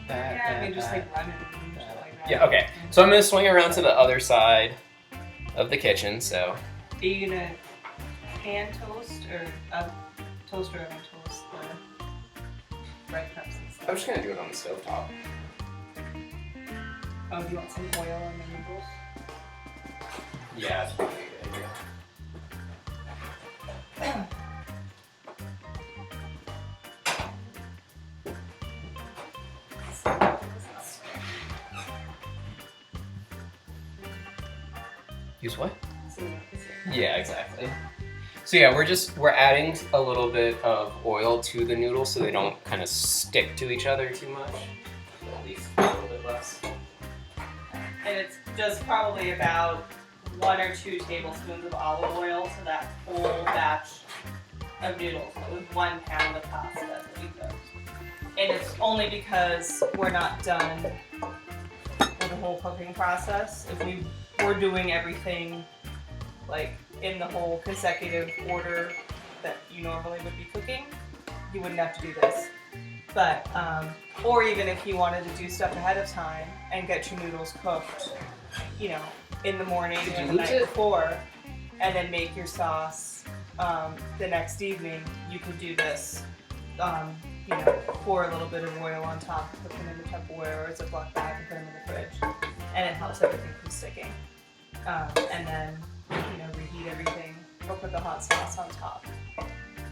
Yeah, I mean, just like lemon and shit like that. yeah. Okay, so I'm gonna swing around to the other side of the kitchen. So Are you gonna hand toast or a toaster oven toast the breadcrumbs and stuff? I'm just gonna do it on the stovetop. Oh, do you want some oil on the noodles? Yeah, that's probably a good idea. Use what? Yeah, exactly. So yeah, we're adding a little bit of oil to the noodles so they don't kind of stick to each other too much. So at least a little bit less. And it's just probably about 1 or 2 tablespoons of olive oil to that whole batch of noodles. It was 1 pound of pasta that we cooked. And it's only because we're not done with the whole cooking process. If we were doing everything like in the whole consecutive order that you normally would be cooking, you wouldn't have to do this. But, or even if you wanted to do stuff ahead of time and get your noodles cooked, you know, in the morning Did or you the lose night it? before, and then make your sauce the next evening, you could do this. You know, pour a little bit of oil on top, put them in the Tupperware or a Ziploc bag and put them in the fridge, and it helps everything from sticking. And then, you know, reheat everything or put the hot sauce on top.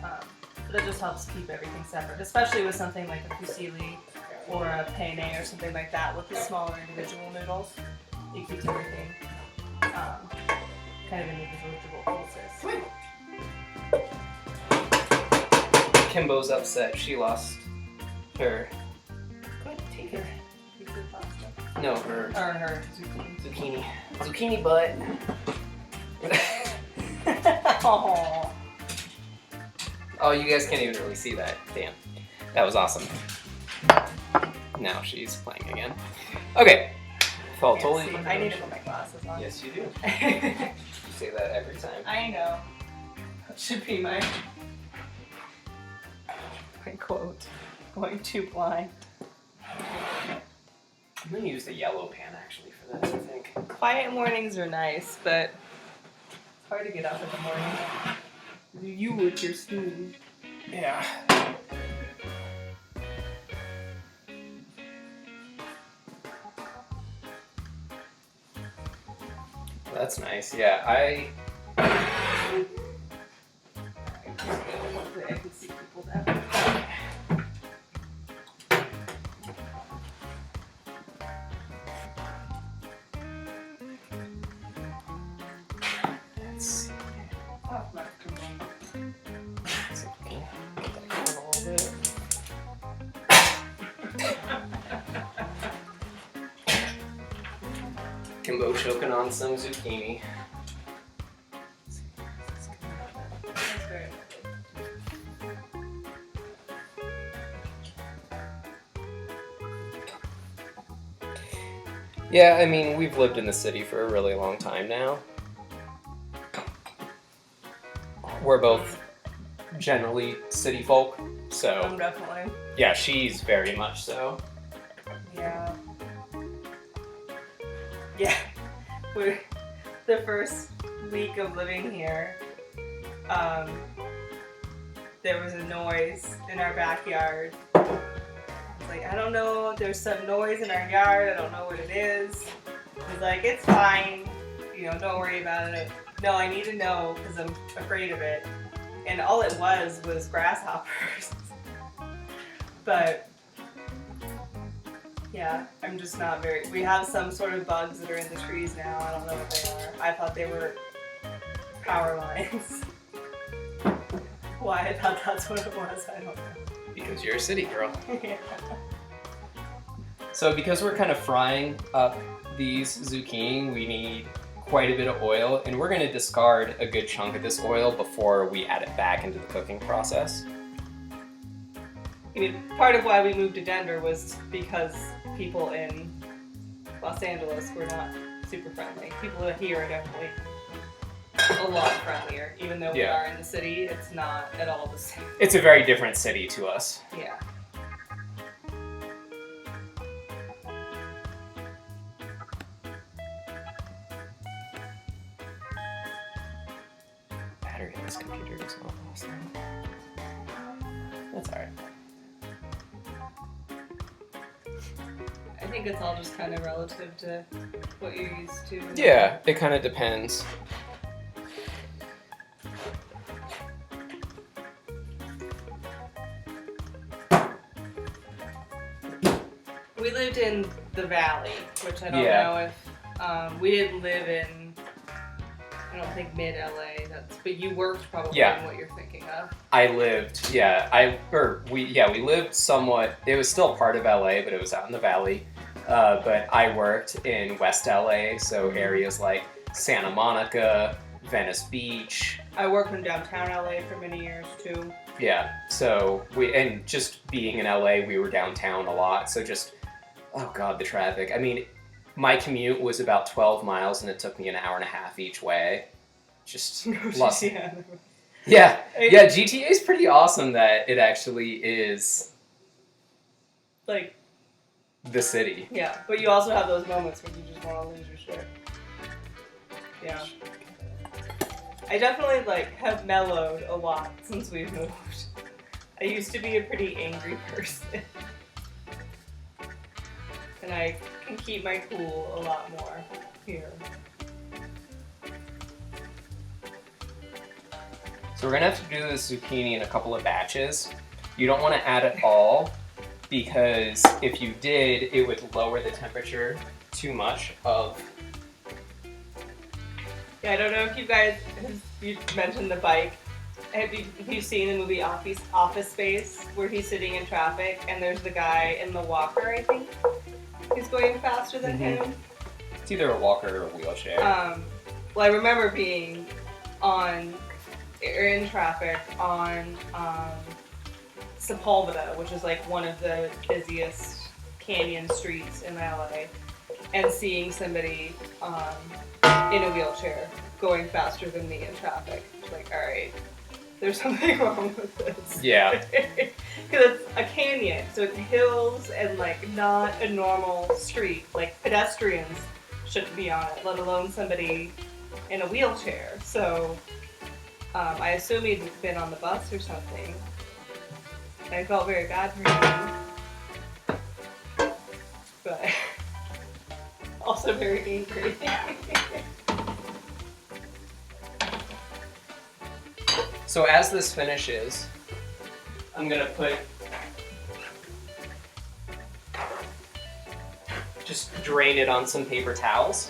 But it just helps keep everything separate, especially with something like a fusilli or a penne or something like that with the smaller individual noodles. It keeps everything kind of in individual pieces. Kimbo's upset. She lost her. Go ahead, take her piece of pasta. No, her Or her zucchini. zucchini butt. Aww. Oh, you guys can't even really see that. Damn, that was awesome. Now she's playing again. Okay, felt Can't totally. see. I need to put my glasses on. Yes, you do. You say that every time. I know. That should be my quote. Going too blind. I'm gonna use the yellow pan actually for this. I think. Quiet mornings are nice, but it's hard to get up in the morning. You with your snooze. Yeah. That's nice. Yeah, I can see people there. Let's see. Oh, my Kimbo choking on some zucchini. That's very Yeah, I mean, we've lived in the city for a really long time now. We're both generally city folk, so definitely. yeah, she's very much so. Yeah. Yeah. We're the first week of living here. There was a noise in our backyard. It's like, I don't know, there's some noise in our yard, I don't know what it is. He's like, it's fine, you know, don't worry about it. No, I need to know because I'm afraid of it. And all it was grasshoppers. But yeah, I'm just not very. We have some sort of bugs that are in the trees now. I don't know what they are. I thought they were power lines. Why I thought that's what it was, I don't know. Because you're a city girl. Yeah. So because we're kind of frying up these zucchini, we need quite a bit of oil, and we're going to discard a good chunk of this oil before we add it back into the cooking process. I mean, part of why we moved to Denver was because people in Los Angeles were not super friendly. People here are definitely a lot friendlier. Even though we Yeah. are in the city, it's not at all the same. It's a very different city to us. Yeah. Battery in this computer is not awesome. That's alright. I think it's all just kind of relative to what you're used to. Yeah, it kind of depends. We lived in the valley, which I don't Yeah. know if we didn't live in. I don't think mid LA. But you worked probably Yeah. in what you're thinking of. I lived, we lived somewhat, it was still part of LA, but it was out in the valley. But I worked in West LA, so areas like Santa Monica, Venice Beach. I worked in downtown LA for many years too. Yeah, so and just being in LA, we were downtown a lot, so just, oh god, the traffic. I mean, my commute was about 12 miles and it took me an hour and a half each way. Just lost. Yeah. Yeah, GTA is pretty awesome that it actually is Like, the city. yeah, but you also have those moments when you just want to lose your shit. Yeah. I definitely have mellowed a lot since we've moved. I used to be a pretty angry person. And I can keep my cool a lot more here. So we're gonna have to do the zucchini in a couple of batches. You don't want to add it all because if you did, it would lower the temperature too much of. Yeah, I don't know if you guys you mentioned the bike. Have you seen the movie Office Space where he's sitting in traffic and there's the guy in the walker, I think, who's going faster than him? It's either a walker or a wheelchair. Well, I remember being in traffic on Sepulveda, which is one of the busiest canyon streets in LA, and seeing somebody in a wheelchair going faster than me in traffic. It's like, all right, there's something wrong with this. Yeah. Because it's a canyon, so it's hills and not a normal street. Pedestrians shouldn't be on it, let alone somebody in a wheelchair. So I assume he'd been on the bus or something. And I felt very bad for him. But also very angry. So as this finishes, I'm gonna just drain it on some paper towels.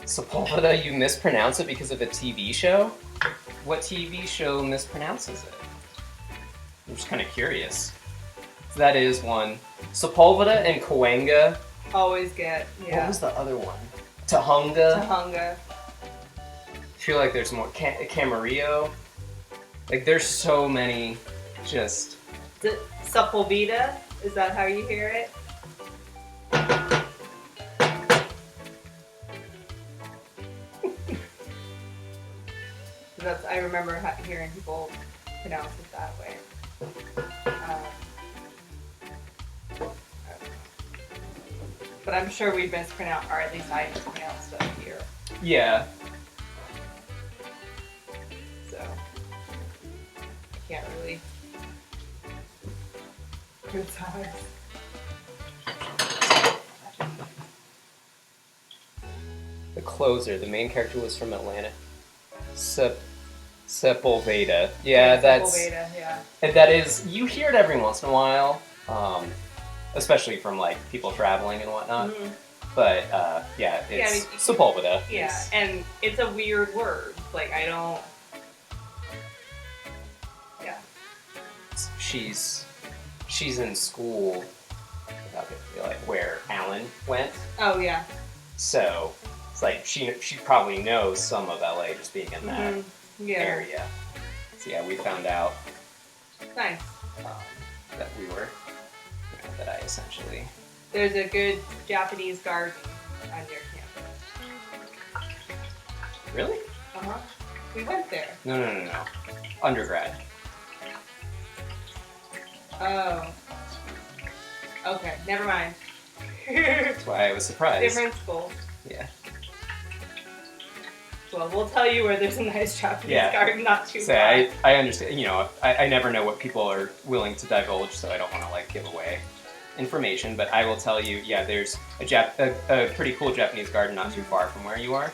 Sepulveda, you mispronounce it because of a TV show? What TV show mispronounces it? I'm just kind of curious. That is one. Sepulveda and Cahuenga. Always get, yeah. What was the other one? Tahunga. Tahunga. I feel like there's more. Camarillo. There's so many. Just. Sepulveda? Is that how you hear it? I remember hearing people pronounce it that way. But I'm sure we mispronounced, or at least I mispronounced it here. Yeah. So I can't really criticize. The closer, the main character was from Atlanta. Sepulveda. Yeah, that's. Sepulveda, yeah. And that is. You hear it every once in a while, especially from people traveling and whatnot. Mm-hmm. But yeah, it's Sepulveda. Yeah, and it's a weird word. I don't. Yeah. She's she's in school, like where Alan went. Oh yeah. So it's like she probably knows some of LA just being in that Yeah. area. So yeah, we found out Nice. that we were, that I essentially. There's a good Japanese garden on your campus. Really? Uh-huh. We went there. No. Undergrad. Oh. Okay, never mind. That's why I was surprised. Different school. Yeah. Well, we'll tell you where there's a nice Japanese Yeah. garden not too So far. I understand, I never know what people are willing to divulge, so I don't want to like give away information, but I will tell you, yeah, there's a pretty cool Japanese garden not too far from where you are.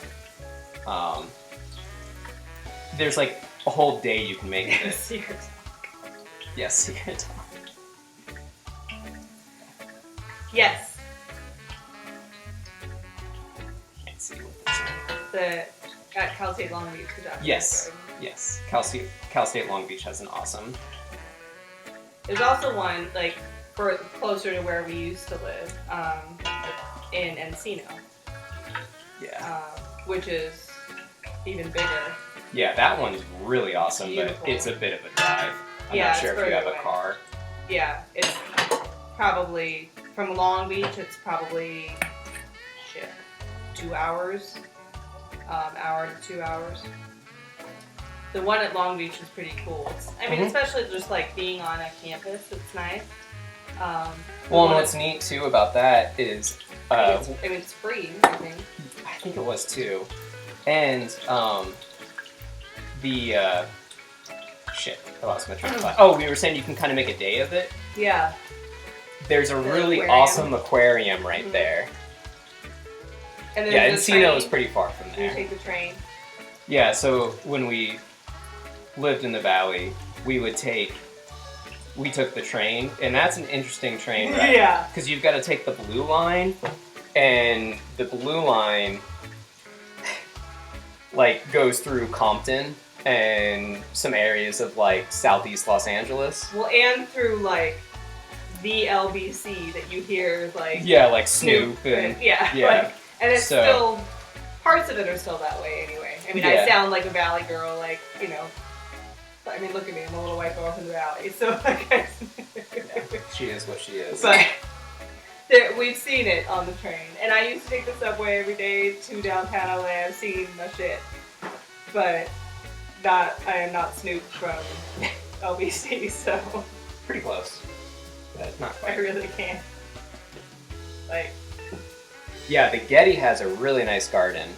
There's like a whole day you can make of it. Secret. Yes, secret. Yes. Can't see what this is. At Cal State Long Beach, the Japanese Yes. garden. Yes, Cal State Long Beach has an awesome. There's also one like closer to where we used to live, in Encino, Yeah. which is even bigger. Yeah, that one's really awesome, Beautiful. but it's a bit of a drive. I'm Yeah, not it's sure if you further have away. a car. Yeah, it's probably from Long Beach. It's probably 2 hours, hour to 2 hours. The one at Long Beach is pretty cool. Especially just like being on a campus, it's nice. Well, and what's neat too about that is, it's free, I think. I think it was too, and I lost my train of thought. Oh, we were saying you can kind of make a day of it. Yeah. There's a The really aquarium. awesome aquarium right there. And then Yeah, the Encino train. is pretty far from You there. take the train. Yeah, so when we lived in the valley, we took the train, and that's an interesting train ride. Yeah. Because you've got to take the blue line, and the blue line like goes through Compton and some areas of like southeast Los Angeles. Well, and through like the LBC that you hear like Yeah, like Snoop and yeah. yeah. And it's So- still parts of it are still that way anyway. I mean, Yeah. I sound like a valley girl, like I mean, look at me, I'm a little white girl from the valley, so like. She is what she is. But we've seen it on the train, and I used to take the subway every day to downtown LA. I've seen the shit, but I am not Snoop from LBC, so Pretty close, but not I quite. really can't. Like, Yeah, the Getty has a really nice garden.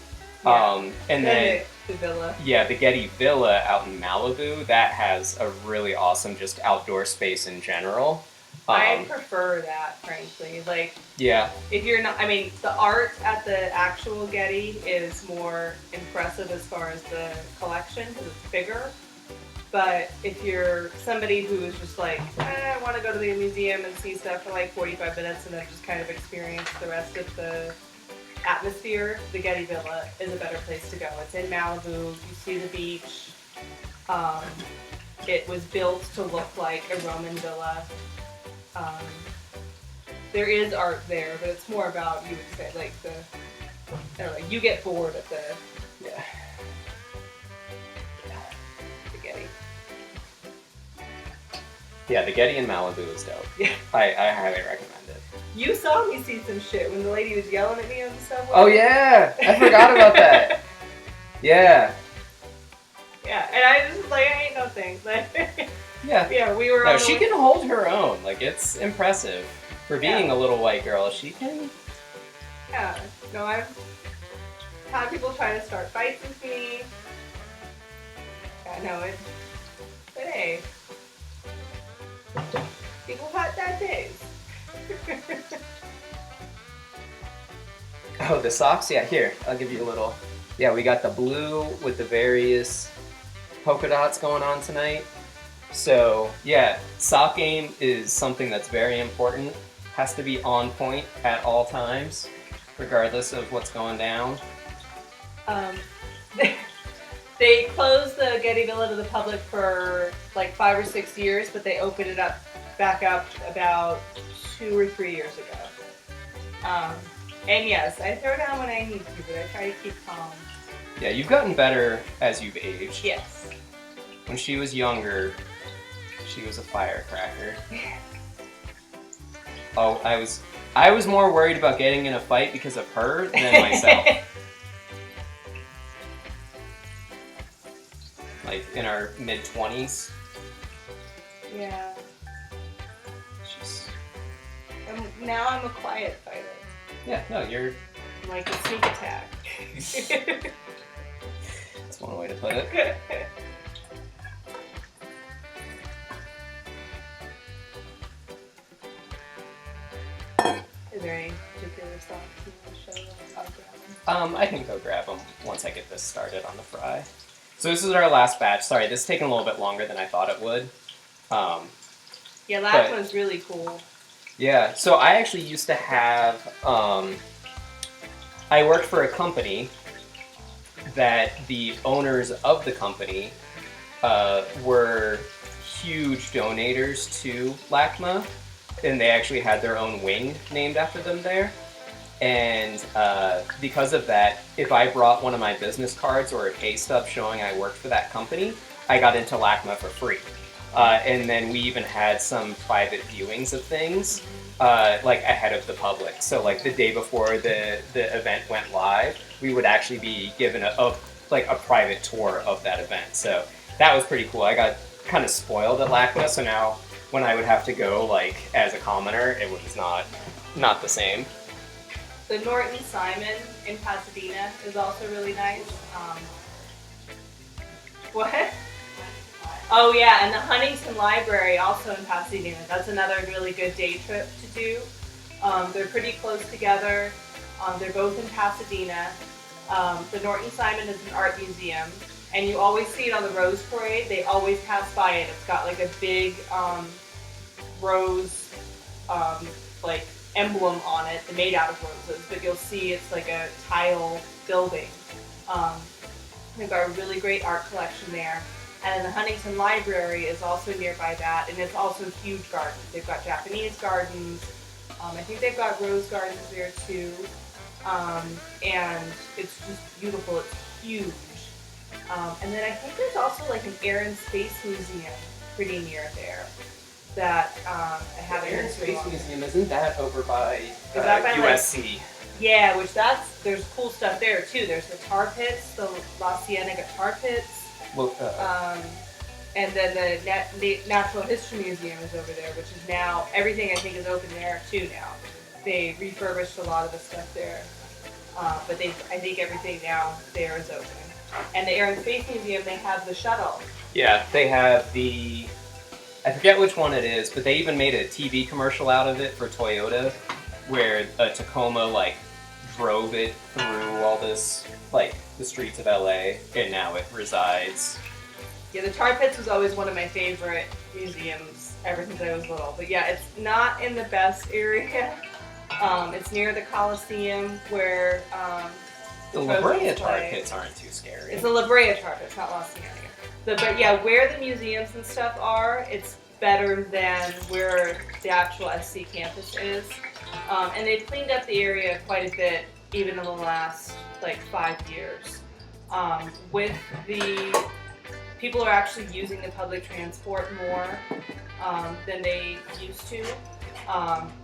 Yeah. And then the villa. yeah, the Getty Villa out in Malibu, that has a really awesome just outdoor space in general. I prefer that, frankly. Like, Yeah, if you're not, I mean, the art at the actual Getty is more impressive as far as the collection because it's bigger. But if you're somebody who is just like, I want to go to the museum and see stuff for like 45 minutes and then just kind of experience the rest of the atmosphere, the Getty Villa is a better place to go. It's in Malibu. You see the beach. It was built to look like a Roman villa. There is art there, but it's more about, you would say, like I don't know, you get bored at the yeah. Getty. Yeah, the Getty in Malibu is dope. Yeah. I highly recommend it. You saw me see some shit when the lady was yelling at me on the subway. Oh yeah, I forgot about that. Yeah. Yeah, and I just was like, I ain't nothing. Like, Yeah. yeah, we were No, on the she way- can hold her own. Like, it's impressive. For being Yeah. a little white girl, she can. Yeah, no, I've had people try to start fights with me. Yeah, no, but hey, people have had days. Oh, the socks? Yeah, here. I'll give you a little. Yeah, we got the blue with the various polka dots going on tonight. So, yeah, sock game is something that's very important. Has to be on point at all times, regardless of what's going down. They closed the Getty Villa to the public for like 5 or 6 years, but they opened it up back up about 2 or 3 years ago. And yes, I throw down when I need to, but I try to keep calm. Yeah, you've gotten better as you've aged. Yes. When she was younger, she was a firecracker. Oh, I was more worried about getting in a fight because of her than myself. Like in our mid-20s. Yeah. She's... Now I'm a quiet fighter. Yeah, no, you're... I'm like a sneak attack. That's one way to put it. Is there any particular socks you want to show them? I'll grab them. I can go grab them once I get this started on the fry. So this is our last batch. Sorry, this is taking a little bit longer than I thought it would. Yeah, last one's really cool. Yeah, so I actually used to have, I worked for a company that the owners of the company were huge donators to LACMA, and they actually had their own wing named after them there. And because of that, if I brought one of my business cards or a pay stub showing I worked for that company, I got into LACMA for free. And then we even had some private viewings of things, like ahead of the public. So like the day before the event went live, we would actually be given a private tour of that event. So that was pretty cool. I got kind of spoiled at LACMA, so now when I would have to go like as a commoner, it was not the same. The Norton Simon in Pasadena is also really nice. What? Oh yeah, and the Huntington Library also in Pasadena. That's another really good day trip to do. They're pretty close together. They're both in Pasadena. The Norton Simon is an art museum, and you always see it on the Rose Parade. They always pass by it. It's got like a big rose like emblem on it, made out of roses, but you'll see it's like a tile building. They've got a really great art collection there. And then the Huntington Library is also nearby that, and it's also huge gardens. They've got Japanese gardens. I think they've got rose gardens there too. And it's just beautiful. It's huge. And then I think there's also like an Air and Space Museum pretty near there that I haven't The Air been and to. Space Museum, isn't that over by, Is that by, USC? Yeah, there's cool stuff there too. There's the tar pits, the La Cienega tar pits. Well, And then the Natural History Museum is over there, which is now, everything I think is open there too now. They refurbished a lot of the stuff there. But I think everything now there is open. And the Air and Space Museum, they have the shuttle. yeah, they have I forget which one it is, but they even made a TV commercial out of it for Toyota, where a Tacoma like drove it through all this, like the streets of LA, and now it resides. Yeah, the Tar Pits was always one of my favorite museums ever since I was little. But yeah, it's not in the best area. It's near the Coliseum where The La Brea Tar Pits aren't too scary. It's the La Brea Tar Pits, not La Cienega. But yeah, where the museums and stuff are, it's better than where the actual SC campus is. And they've cleaned up the area quite a bit, even in the last like 5 years. With the people are actually using the public transport more than they used to.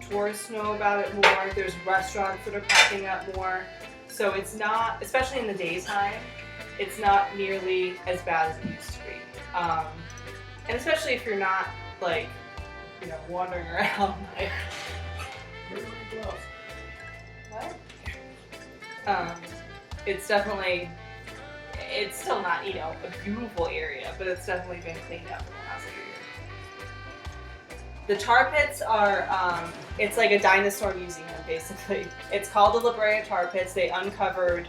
Tourists know about it more. There's restaurants that are popping up more. So it's not, especially in the daytime, it's not nearly as bad as it used to be. And especially if you're not like, wandering around like. What? It's still not, a beautiful area, but it's definitely been cleaned up in the last few years. The tar pits are, it's like a dinosaur museum, basically. It's called the La Brea Tar Pits. They uncovered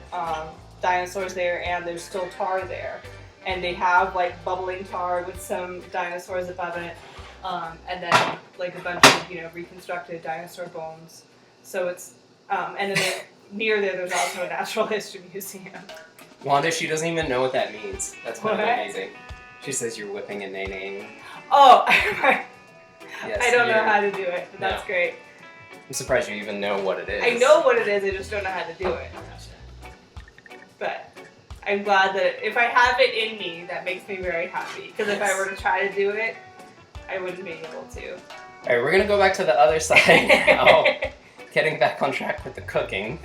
dinosaurs there, and there's still tar there. And they have like bubbling tar with some dinosaurs above it, and then like a bunch of, reconstructed dinosaur bones. So it's, and then near there's also a natural history museum. Wanda, she doesn't even know what that means. That's kind of What? amazing. She says you're whipping and nay-naying. Oh, Yes, I don't know how to do it, but that's No. great. I'm surprised you even know what it is. I know what it is, I just don't know how to do it. But I'm glad that if I have it in me, that makes me very happy. Because if I were to try to do it, I wouldn't be able to. All right, we're gonna go back to the other side now. Getting back on track with the cooking.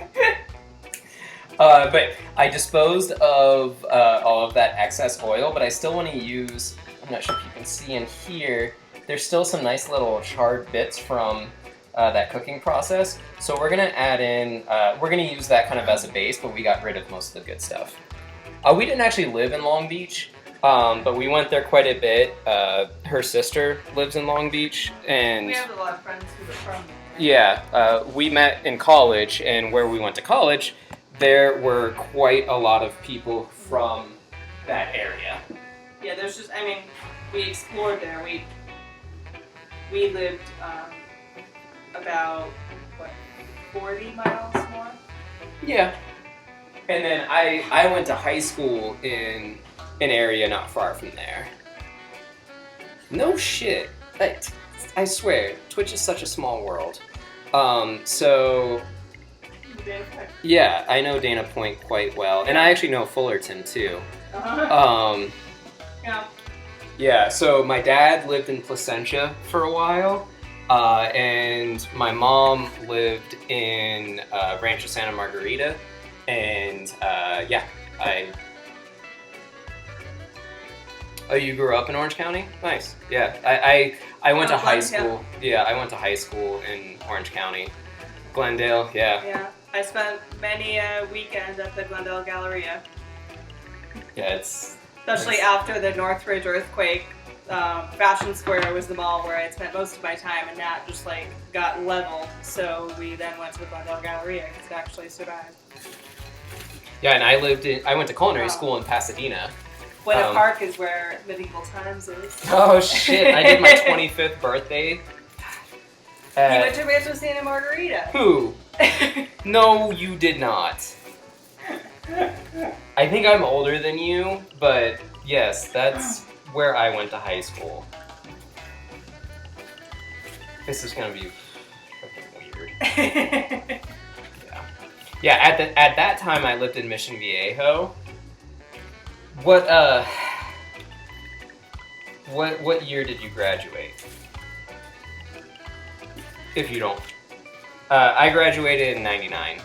But I disposed of all of that excess oil, but I still want to use, I'm not sure if you can see in here, there's still some nice little charred bits from that cooking process. So we're gonna add in, we're gonna use that kind of as a base, but we got rid of most of the good stuff. We didn't actually live in Long Beach, but we went there quite a bit. Her sister lives in Long Beach, and We have a lot of friends who are from there. yeah, we met in college, and where we went to college, there were quite a lot of people from that area. Yeah, there's just, I mean, we explored there. We lived about, what, 40 miles more? Yeah. And then I went to high school in an area not far from there. No shit. I swear, Twitch is such a small world. So yeah, I know Dana Point quite well, and I actually know Fullerton too. Yeah. Yeah, so my dad lived in Placentia for a while, and my mom lived in Rancho Santa Margarita, and yeah, Oh, you grew up in Orange County? Nice. Yeah, I went to high school. Yeah, I went to high school in Orange County. Glendale, yeah. Yeah, I spent many weekends at the Glendale Galleria. Yeah, it's... Especially after the Northridge earthquake, Fashion Square was the mall where I spent most of my time, and that just like got leveled. So we then went to the Glendale Galleria because it actually survived. Yeah, and I went to culinary school in Pasadena. Winter Park is where Medieval Times is. Oh shit! I did my 25th birthday. You went to Rancho Santa Margarita. Who? No, you did not. I think I'm older than you, but yes, that's where I went to high school. This is gonna be freaking weird. Yeah. At that time, I lived in Mission Viejo. What year did you graduate? If you don't. I graduated in '99.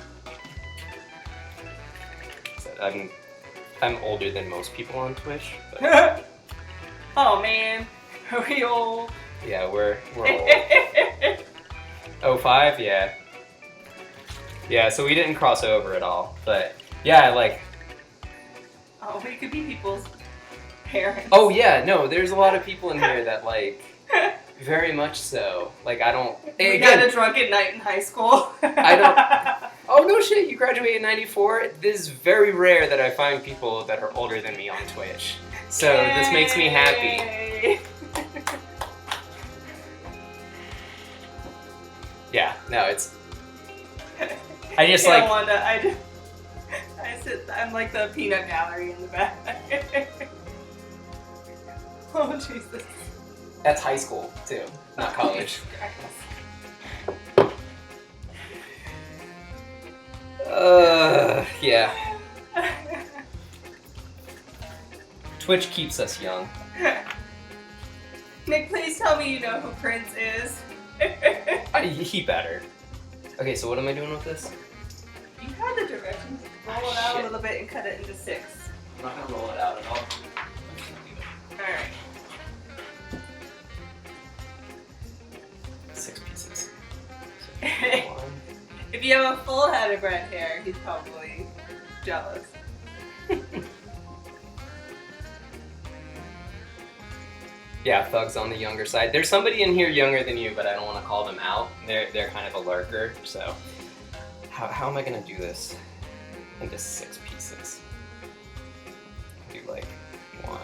So I'm older than most people on Twitch. But Oh man, are we old? yeah, we're old. 05, yeah. Yeah, so we didn't cross over at all. But yeah, like. Oh, we could be people's parents. Oh yeah, no, there's a lot of people in here that like. Very much so. Like, I don't... We had a drunken night in high school. I don't... Oh, no shit, you graduated in 94? This is very rare that I find people that are older than me on Twitch. So, this makes me happy. Yeah, no, it's... I just like... I'm like the peanut gallery in the back. Oh, Jesus. That's high school, too, not college. Yeah. Twitch keeps us young. Nick, please tell me you know who Prince is. He better. Okay, so what am I doing with this? You had the directions. Roll it out a little bit and cut it into 6. I'm not gonna roll it out at all. Alright. 6 pieces. If you have a full head of red hair, he's probably jealous. Yeah, Thug's on the younger side. There's somebody in here younger than you, but I don't want to call them out. They're kind of a lurker, so... How am I gonna do this into 6 pieces? Do like 1...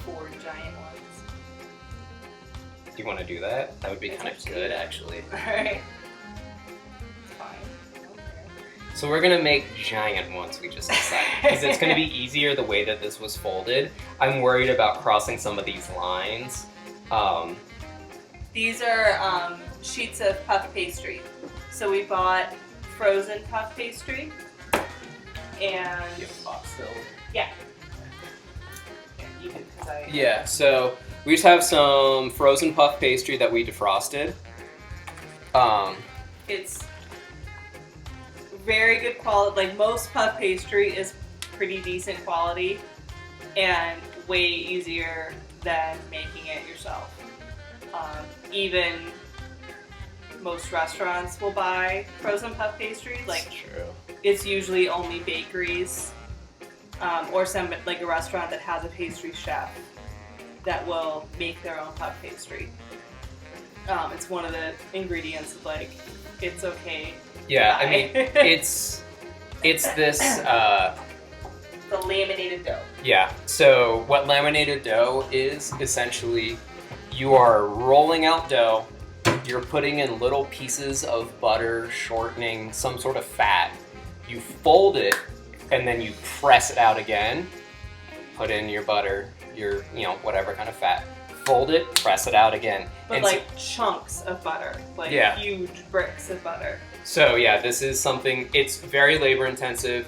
4 giant ones. Do you want to do that? That would be kind of good, actually. Alright. Fine. Okay. So we're gonna make giant ones, we just decided. Because it's gonna be easier the way that this was folded. I'm worried about crossing some of these lines. These are sheets of puff pastry. So we bought frozen puff pastry, and You have a pot still. yeah, even because I Yeah, so we just have some frozen puff pastry that we defrosted. it's very good quality. Like most puff pastry is pretty decent quality and way easier than making it yourself. Even most restaurants will buy frozen puff pastry. Like true. it's usually only bakeries or some like a restaurant that has a pastry chef that will make their own puff pastry. It's one of the ingredients of like it's okay. Yeah, to I mean, buy. it's this. The laminated dough. Yeah. So what laminated dough is essentially, you are rolling out dough. You're putting in little pieces of butter, shortening, some sort of fat. You fold it, and then you press it out again. Put in your butter, your whatever kind of fat. Fold it, press it out again. But And like chunks of butter, like Yeah. huge bricks of butter. So yeah, this is something, it's very labor intensive.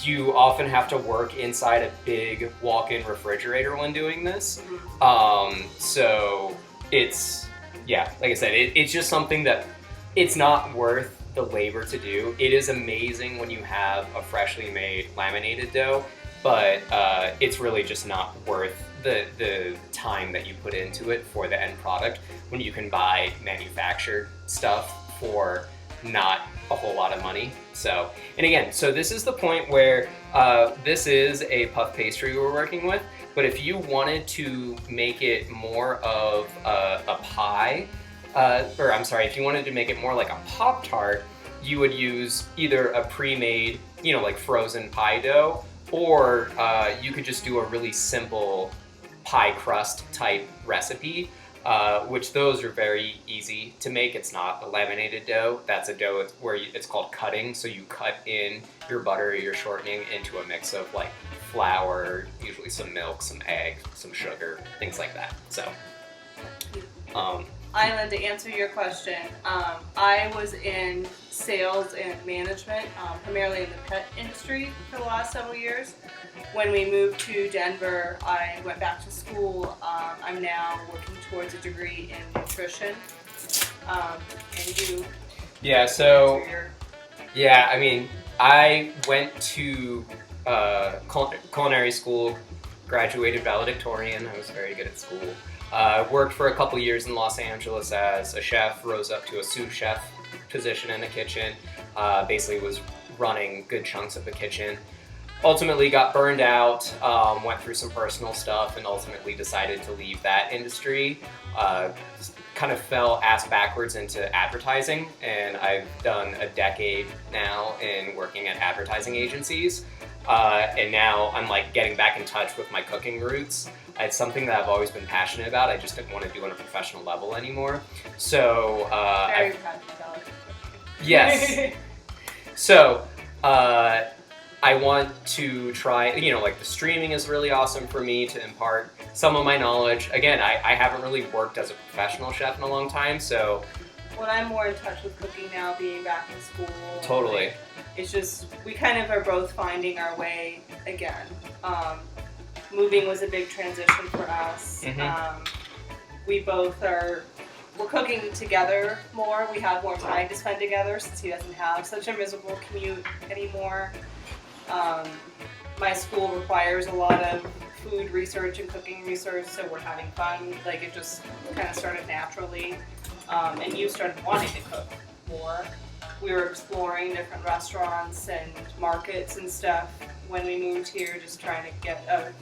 You often have to work inside a big walk-in refrigerator when doing this. So it's, yeah, like I said, it's just something that it's not worth the labor to do. It is amazing when you have a freshly made laminated dough, but it's really just not worth the time that you put into it for the end product when you can buy manufactured stuff for not a whole lot of money. So, and again, so this is the point where this is a puff pastry we're working with, but if you wanted to make it more of a pie, or I'm sorry, if you wanted to make it more like a Pop-Tart, you would use either a pre-made, like frozen pie dough, or you could just do a really simple pie crust type recipe, which those are very easy to make. It's not a laminated dough. That's a dough where it's called cutting. So you cut in your butter or your shortening into a mix of like flour, usually some milk, some egg, some sugar, things like that. So, Island, to answer your question, I was in sales and management, primarily in the pet industry for the last several years. When we moved to Denver, I went back to school. I'm now working towards a degree in nutrition. And you? Yeah, so, answer your- yeah, I mean, I went to culinary school, graduated valedictorian. I was very good at school. Worked for a couple years in Los Angeles as a chef, rose up to a sous chef position in the kitchen, basically was running good chunks of the kitchen. Ultimately got burned out, went through some personal stuff, and ultimately decided to leave that industry. Kind of fell ass backwards into advertising, and I've done a decade now in working at advertising agencies. And now I'm like getting back in touch with my cooking roots. It's something that I've always been passionate about. I just didn't want to do it on a professional level anymore. So Very passionate about it. yes. So I want to try, like the streaming is really awesome for me to impart some of my knowledge. Again, I haven't really worked as a professional chef in a long time, so. Well, I'm more in touch with cooking now, being back in school. Totally. It's just, we kind of are both finding our way again. Moving was a big transition for us. We both we're cooking together more. We have more time to spend together since he doesn't have such a miserable commute anymore. My school requires a lot of food research and cooking research, so we're having fun. Like it just kind of started naturally. And you started wanting to cook more. We were exploring different restaurants and markets and stuff when we moved here, just trying to get a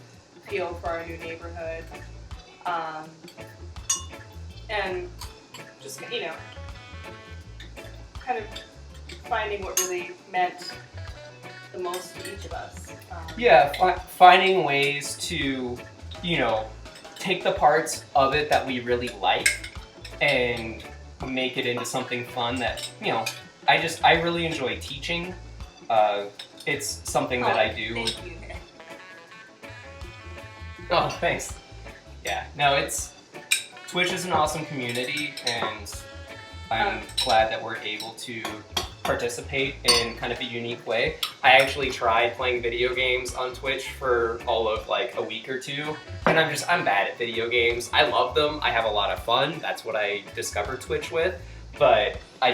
feel for our new neighborhood. And just, kind of finding what really meant the most to each of us. Yeah, finding ways to, take the parts of it that we really like and make it into something fun that, I really enjoy teaching. It's something that I do. Thank you. Oh, thanks. Yeah, no, it's Twitch is an awesome community, and I'm glad that we're able to participate in kind of a unique way. I actually tried playing video games on Twitch for all of like a week or two, and I'm bad at video games. I love them, I have a lot of fun, that's what I discovered Twitch with, but I'm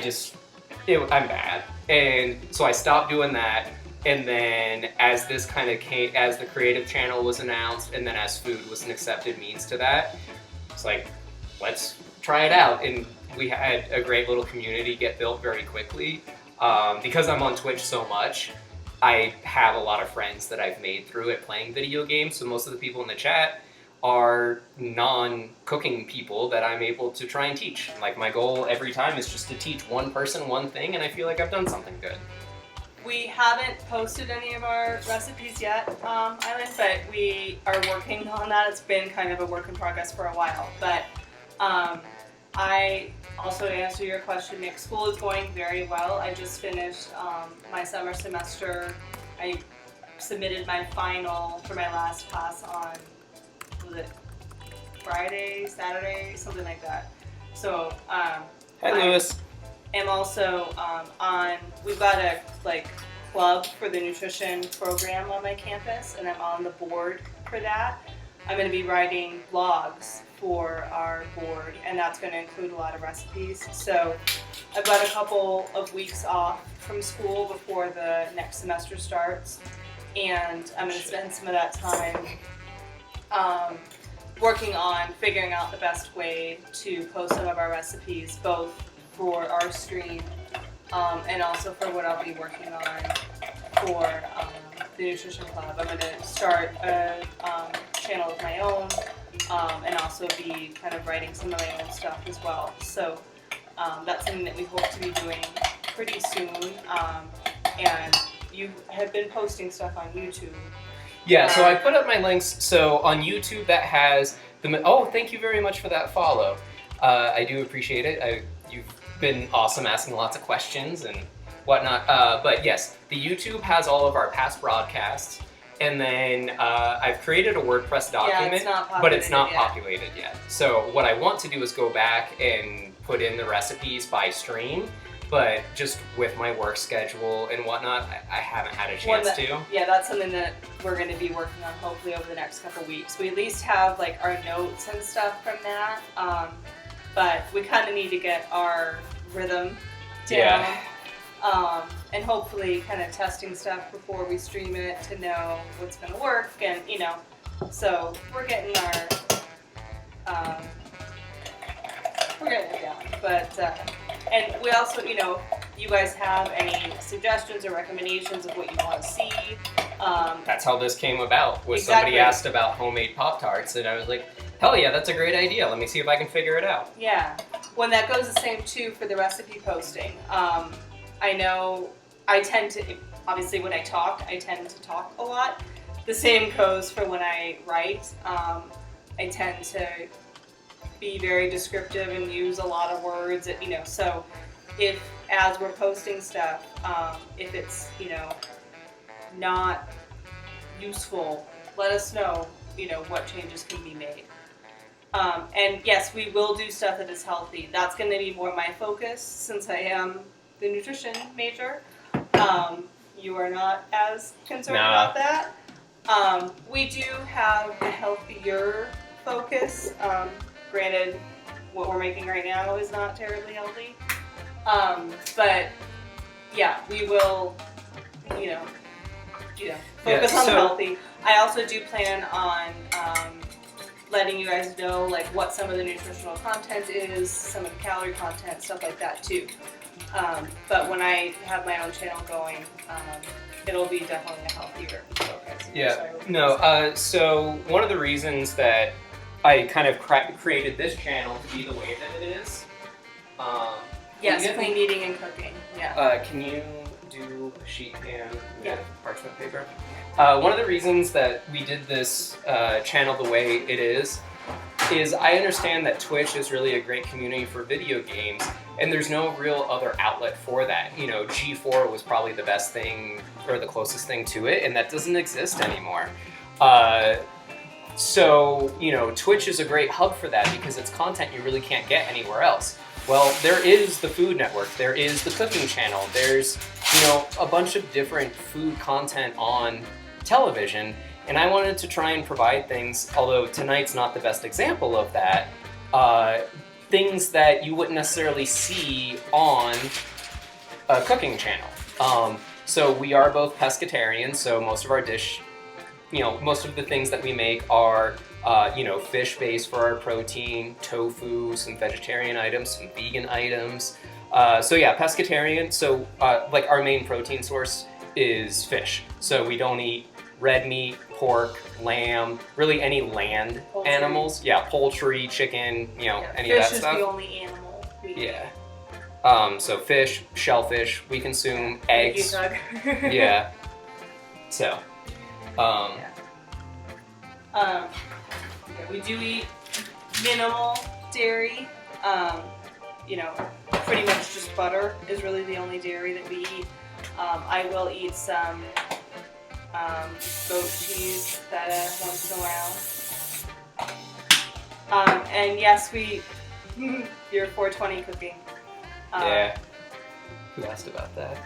bad. And so I stopped doing that, and then as this kind of came, as the creative channel was announced, and then as food was an accepted means to that, it's like, let's try it out. And we had a great little community get built very quickly. Because I'm on Twitch so much, I have a lot of friends that I've made through it playing video games, so most of the people in the chat are non-cooking people that I'm able to try and teach. Like, my goal every time is just to teach one person one thing, and I feel like I've done something good. We haven't posted any of our recipes yet, Island, but we are working on that. It's been kind of a work in progress for a while, but I also, to answer your question, Nick, school is going very well. I just finished my summer semester. I submitted my final for my last class on, was it Friday, Saturday, something like that. So, Hi, Lewis. I'm also we've got a club for the nutrition program on my campus, and I'm on the board for that. I'm going to be writing blogs for our board, and that's going to include a lot of recipes. So I've got a couple of weeks off from school before the next semester starts, and I'm going to spend some of that time working on figuring out the best way to post some of our recipes, both for our stream and also for what I'll be working on for the Nutrition Club. I'm going to start a channel of my own, and also be kind of writing some of my own stuff as well. So that's something that we hope to be doing pretty soon. And you have been posting stuff on YouTube. Yeah, so I put up my links. So on YouTube, that has oh, thank you very much for that follow. I do appreciate it. You've been awesome, asking lots of questions and whatnot. But yes, the YouTube has all of our past broadcasts. And then I've created a WordPress document, but it's not populated yet. So what I want to do is go back and put in the recipes by stream, but just with my work schedule and whatnot, I haven't had a chance to. Yeah, that's something that we're going to be working on hopefully over the next couple weeks. We at least have like our notes and stuff from that, but we kind of need to get our rhythm down. Yeah. And hopefully kind of testing stuff before we stream it to know what's going to work, and so we're getting we're getting it down. But and we also, you guys have any suggestions or recommendations of what you want to see? That's how this came about. Was Exactly. Somebody asked about homemade Pop-Tarts, and I was like, hell yeah, that's a great idea. Let me see if I can figure it out. Yeah. When that goes the same too for the recipe posting. I know I tend to, obviously when I tend to talk a lot. The same goes for when I write. I tend to be very descriptive and use a lot of words, so as we're posting stuff, if it's, not useful, let us know, what changes can be made. And yes, we will do stuff that is healthy. That's going to be more my focus since I am the nutrition major. You are not as concerned about that. We do have a healthier focus. Granted, what we're making right now is not terribly healthy. But yeah, we will, focus on healthy. I also do plan on letting you guys know what some of the nutritional content is, some of the calorie content, stuff like that too. But when I have my own channel going, it'll be definitely a healthier focus. Yeah, so one of the reasons that I kind of created this channel to be the way that it is. Yes, clean eating and cooking. Yeah. Can you do a sheet pan with parchment paper? One of the reasons that we did this channel the way it is I understand that Twitch is really a great community for video games, and there's no real other outlet for that. G4 was probably the best thing, or the closest thing to it, and that doesn't exist anymore. So, Twitch is a great hub for that because it's content you really can't get anywhere else. Well, there is the Food Network, there is the Cooking Channel, there's, a bunch of different food content on television, and I wanted to try and provide things, although tonight's not the best example of that, things that you wouldn't necessarily see on a cooking channel. So we are both pescatarians, so most of our most of the things that we make are, fish-based for our protein, tofu, some vegetarian items, some vegan items. So yeah, pescatarian. So our main protein source is fish. So we don't eat red meat, pork, lamb, really any land animals. Yeah, poultry, chicken, any of that stuff. Fish is the only animal we eat. Yeah. So fish, shellfish, we consume eggs. Yeah. So. We do eat minimal dairy. Pretty much just butter is really the only dairy that we eat. I will eat some goat cheese once in a while. And yes, you're 420 cooking. Yeah. Who asked about that?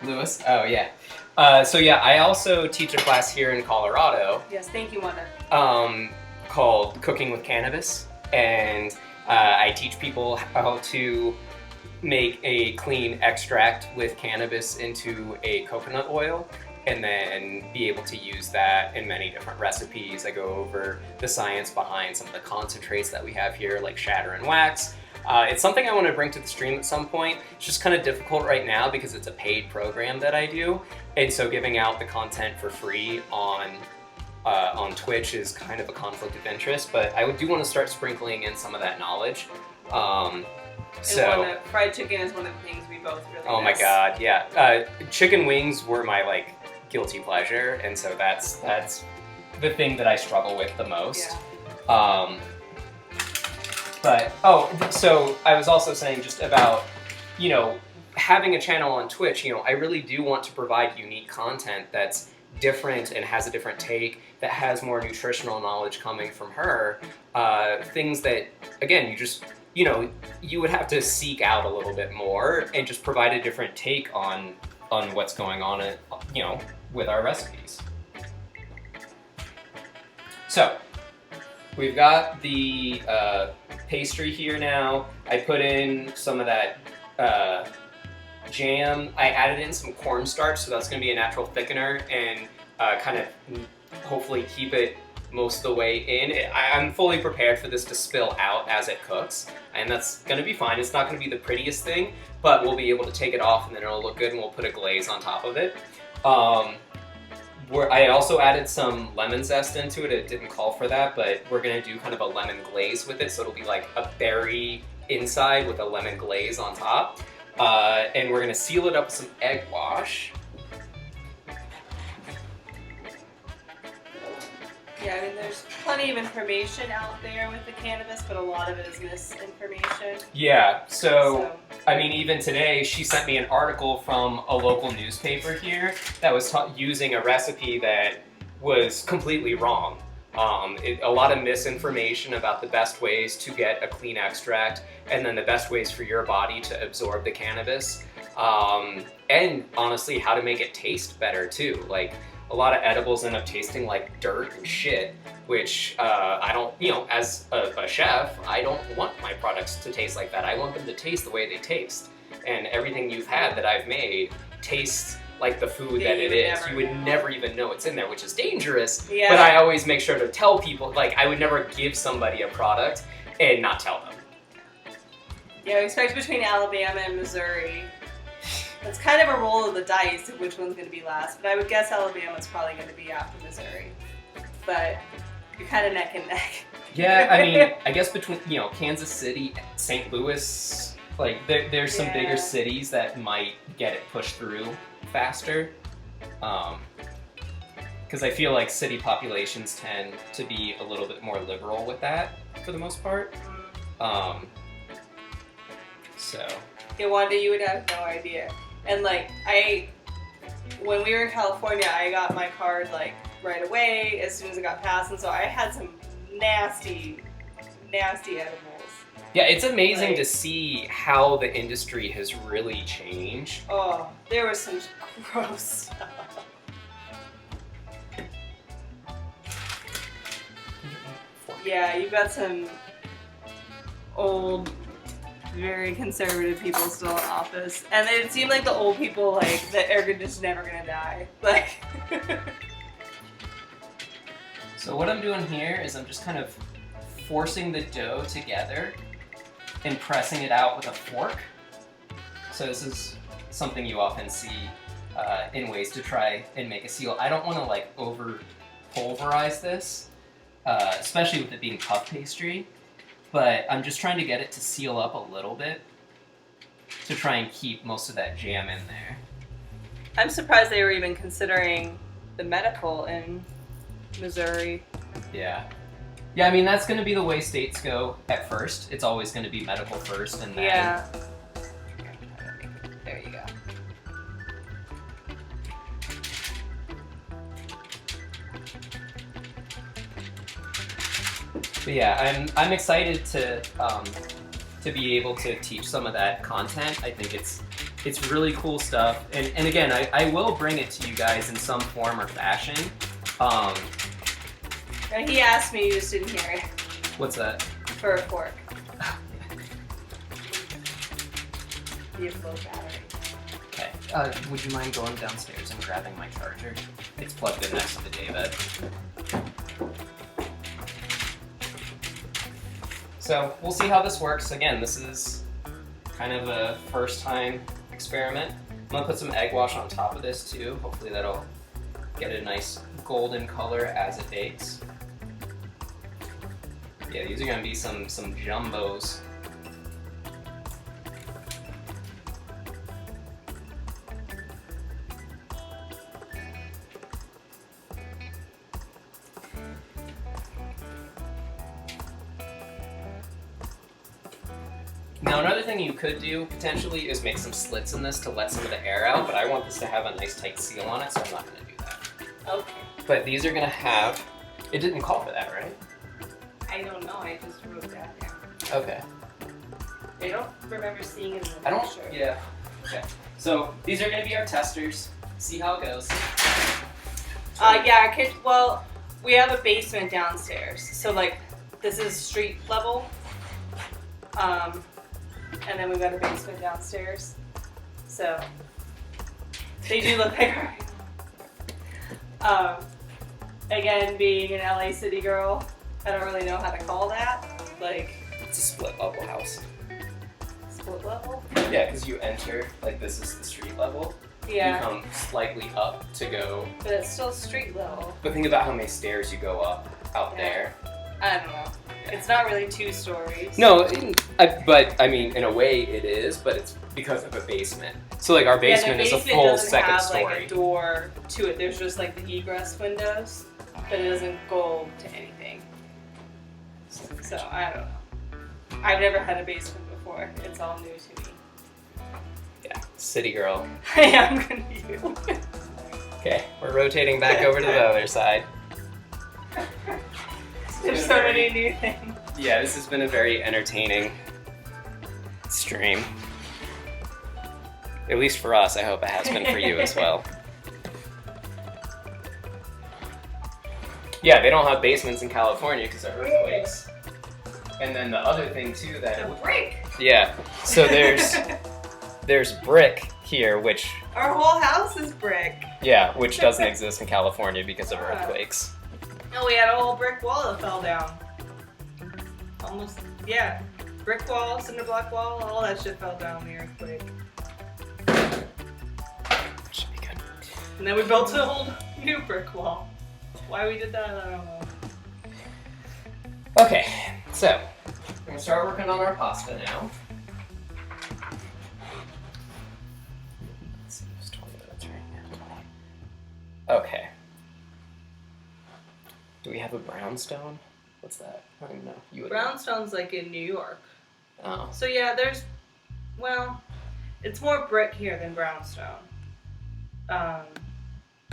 Lewis? Oh, yeah. I also teach a class here in Colorado. Yes, thank you, Mother. Called Cooking with Cannabis, and I teach people how to make a clean extract with cannabis into a coconut oil, and then be able to use that in many different recipes. I go over the science behind some of the concentrates that we have here, like shatter and wax. It's something I want to bring to the stream at some point. It's just kind of difficult right now because it's a paid program that I do, and so giving out the content for free on Twitch is kind of a conflict of interest, but I do want to start sprinkling in some of that knowledge. Fried chicken is one of the things we both really Oh my god, yeah. Chicken wings were my guilty pleasure, and so that's the thing that I struggle with the most. Yeah. So I was also saying just about, having a channel on Twitch, I really do want to provide unique content that's different and has a different take, that has more nutritional knowledge coming from her. Things that, again, you would have to seek out a little bit more and just provide a different take on what's going on, with our recipes. So, we've got the pastry here now. I put in some of that jam. I added in some cornstarch, so that's going to be a natural thickener and kind of hopefully keep it most of the way in. I'm fully prepared for this to spill out as it cooks, and that's going to be fine. It's not going to be the prettiest thing, but we'll be able to take it off and then it'll look good, and we'll put a glaze on top of it. I also added some lemon zest into it. It didn't call for that, but we're going to do kind of a lemon glaze with it, so it'll be like a berry inside with a lemon glaze on top. And we're going to seal it up with some egg wash. Yeah, there's plenty of information out there with the cannabis, but a lot of it is misinformation. Yeah, so even today, she sent me an article from a local newspaper here that was using a recipe that was completely wrong. A lot of misinformation about the best ways to get a clean extract, and then the best ways for your body to absorb the cannabis, and honestly, how to make it taste better too. A lot of edibles end up tasting like dirt and shit, which I don't, as a chef, I don't want my products to taste like that. I want them to taste the way they taste. And everything you've had that I've made tastes like the food that it is. You would never even know it's in there, which is dangerous. Yeah. But I always make sure to tell people, I would never give somebody a product and not tell them. Yeah, I expect between Alabama and Missouri, it's kind of a roll of the dice of which one's going to be last, but I would guess Alabama's probably going to be after Missouri. But you're kind of neck and neck. Yeah, I guess between, Kansas City, St. Louis, there's some bigger cities that might get it pushed through faster. Because I feel like city populations tend to be a little bit more liberal with that, for the most part. Yeah, Wanda, you would have no idea. And when we were in California, I got my card like right away as soon as it got passed, and so I had some nasty edibles. Yeah, it's amazing Like- to see how the industry has really changed. Oh, there was some gross stuff. Yeah, you've got some old, very conservative people still in office, and it seemed like the old people like that are just never gonna die. Like, So what I'm doing here is I'm just kind of forcing the dough together and pressing it out with a fork. So this is something you often see in ways to try and make a seal. I don't want to like over pulverize this, especially with it being puff pastry, but I'm just trying to get it to seal up a little bit to try and keep most of that jam in there. I'm surprised they were even considering the medical in Missouri. Yeah. Yeah, I mean, that's going to be the way states go at first. It's always going to be medical first and then... Yeah. There you go. But yeah, I'm excited to be able to teach some of that content. I think it's really cool stuff. And again, I will bring it to you guys in some form or fashion. He asked me, you just didn't hear it. What's that? For a fork. Be a low battery. Okay. Would you mind going downstairs and grabbing my charger? It's plugged in next to the daybed. So we'll see how this works. Again, this is kind of a first time experiment. I'm gonna put some egg wash on top of this too. Hopefully that'll get a nice golden color as it bakes. Yeah, these are gonna be some jumbos. Now another thing you could do potentially is make some slits in this to let some of the air out, but I want this to have a nice tight seal on it, so I'm not gonna do that. Okay. But these are gonna have, it didn't call for that, right? I don't know, I just wrote that down. Okay. I don't remember seeing it in the I don't, picture. yeah. Okay. So these are gonna be our testers. See how it goes. Yeah, well, we have a basement downstairs, so like, this is street level. And then we've got a basement downstairs. So, they do look like again, being an LA city girl, I don't really know how to call that. Like, It's a split level house. split level? Yeah, because you enter, like this is the street level. Yeah, You come slightly up to go, but it's still street level. but think about how many stairs you go up out Yeah. there. I don't know. It's not really 2 stories. No, but I mean, in a way it is, but it's because of a basement. So like our basement, yeah, the is basement a full doesn't second have, story. like a door to it. There's just like the egress windows, but it doesn't go to anything. So I don't know. I've never had a basement before. It's all new to me. Yeah, city girl. I am gonna use. Okay, we're rotating back over to the other side. There's so many new things. Yeah, this has been a very entertaining stream. At least for us, I hope it has been for you as well. Yeah, they don't have basements in California because of earthquakes. And then the other thing too The that brick. yeah, so there's brick here, which Our whole house is brick. which doesn't exist in California because of earthquakes. No, we had a whole brick wall that fell down. Almost, yeah. Brick wall, cinder block wall, all that shit fell down in the earthquake. Should be good. And then we built a whole new brick wall. Why we did that, I don't know. Okay, so we're gonna start working on our pasta now. Let's see, it's 20 minutes right now. Okay. Do we have a brownstone? What's that? I don't even know. You would know. Brownstone's like in New York. Oh. So yeah, well, it's more brick here than brownstone.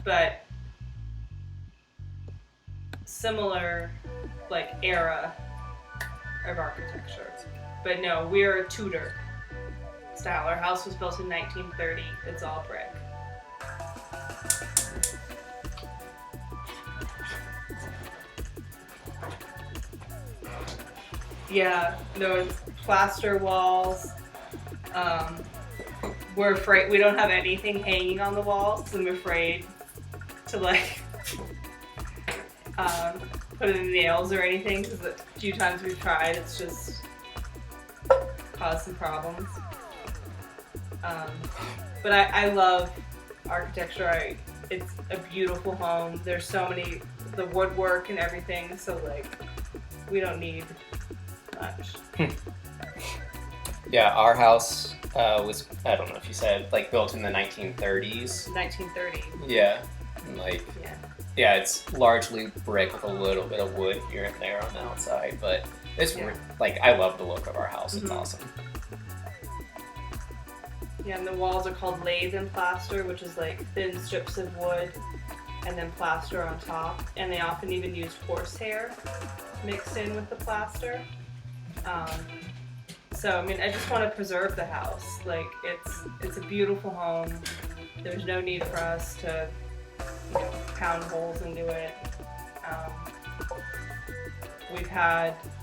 but similar like era of architecture. But no, we're a Tudor style. Our house was built in 1930. It's all brick. Yeah, no, it's plaster walls. We're afraid, we don't have anything hanging on the walls, so I'm afraid to like put in nails or anything, because a few times we've tried, it's just caused some problems. But I love architecture. It's a beautiful home. There's so many, the woodwork and everything, so like we don't need much. Yeah, our house was, I don't know if you said, like built in the 1930s. 1930. Yeah, and, like Yeah. yeah, it's largely brick with a little bit of wood here and there on the outside, but it's like I love the look of our house. It's awesome. Yeah, and the walls are called lath and plaster, which is like thin strips of wood and then plaster on top. And they often even use horsehair mixed in with the plaster. So I mean, I just want to preserve the house. Like it's a beautiful home. There's no need for us to, you know, pound holes into it.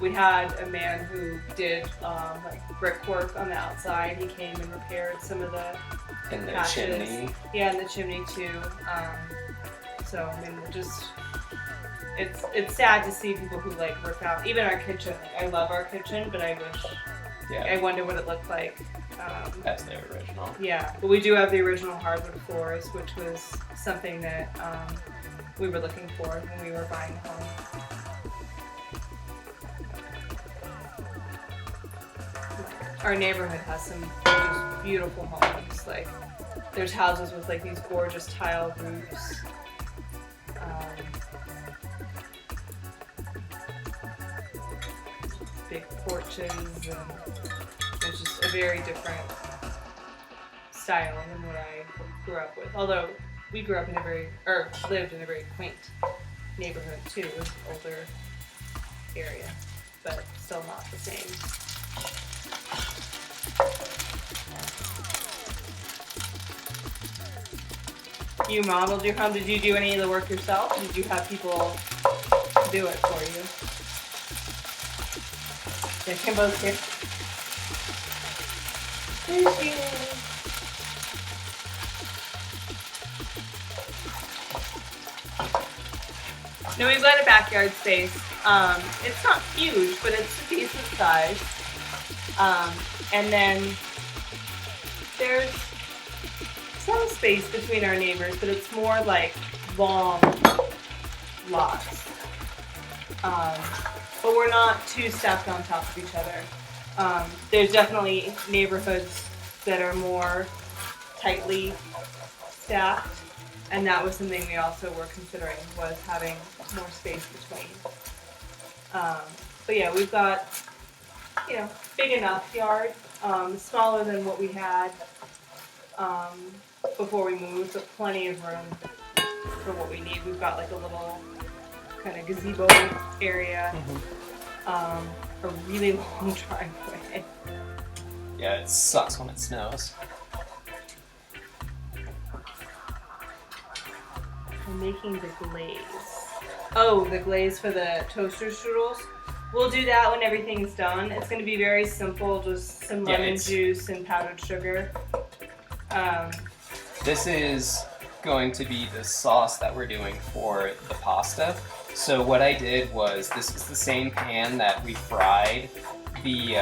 We had a man who did like brickwork on the outside. He came and repaired some of the And the patches. chimney. Yeah, and the chimney too. So I mean, it's sad to see people who like rip out even our kitchen. Like, I love our kitchen, but I wish. Yeah. I wonder what it looked like. That's the original. Yeah, but we do have the original hardwood floors, which was something that we were looking for when we were buying a home. Our neighborhood has some just beautiful homes. Like, there's houses with like these gorgeous tile roofs. Big porches, and it's just a very different style than what I grew up with. Although we grew up in lived in a very quaint neighborhood too, with an older area, but still not the same. You modeled your home. Did you do any of the work yourself? Did you have people do it for you? Yeah, Kimbo's here. There she is. No, we've got a backyard space. It's not huge, but it's a decent size. And then there's some space between our neighbors, but it's more like long lots. But we're not too stacked on top of each other. There's definitely neighborhoods that are more tightly stacked, and that was something we also were considering, was having more space between. But yeah, we've got, you know, big enough yard, smaller than what we had before we moved, but plenty of room for what we need. We've got like a little kind of gazebo area, a really long driveway. Yeah, it sucks when it snows. I'm making the glaze. Oh, the glaze for the toaster strudels. We'll do that when everything's done. It's going to be very simple, just some lemon juice and powdered sugar. This is going to be the sauce that we're doing for the pasta. So what I did was, this is the same pan that we fried the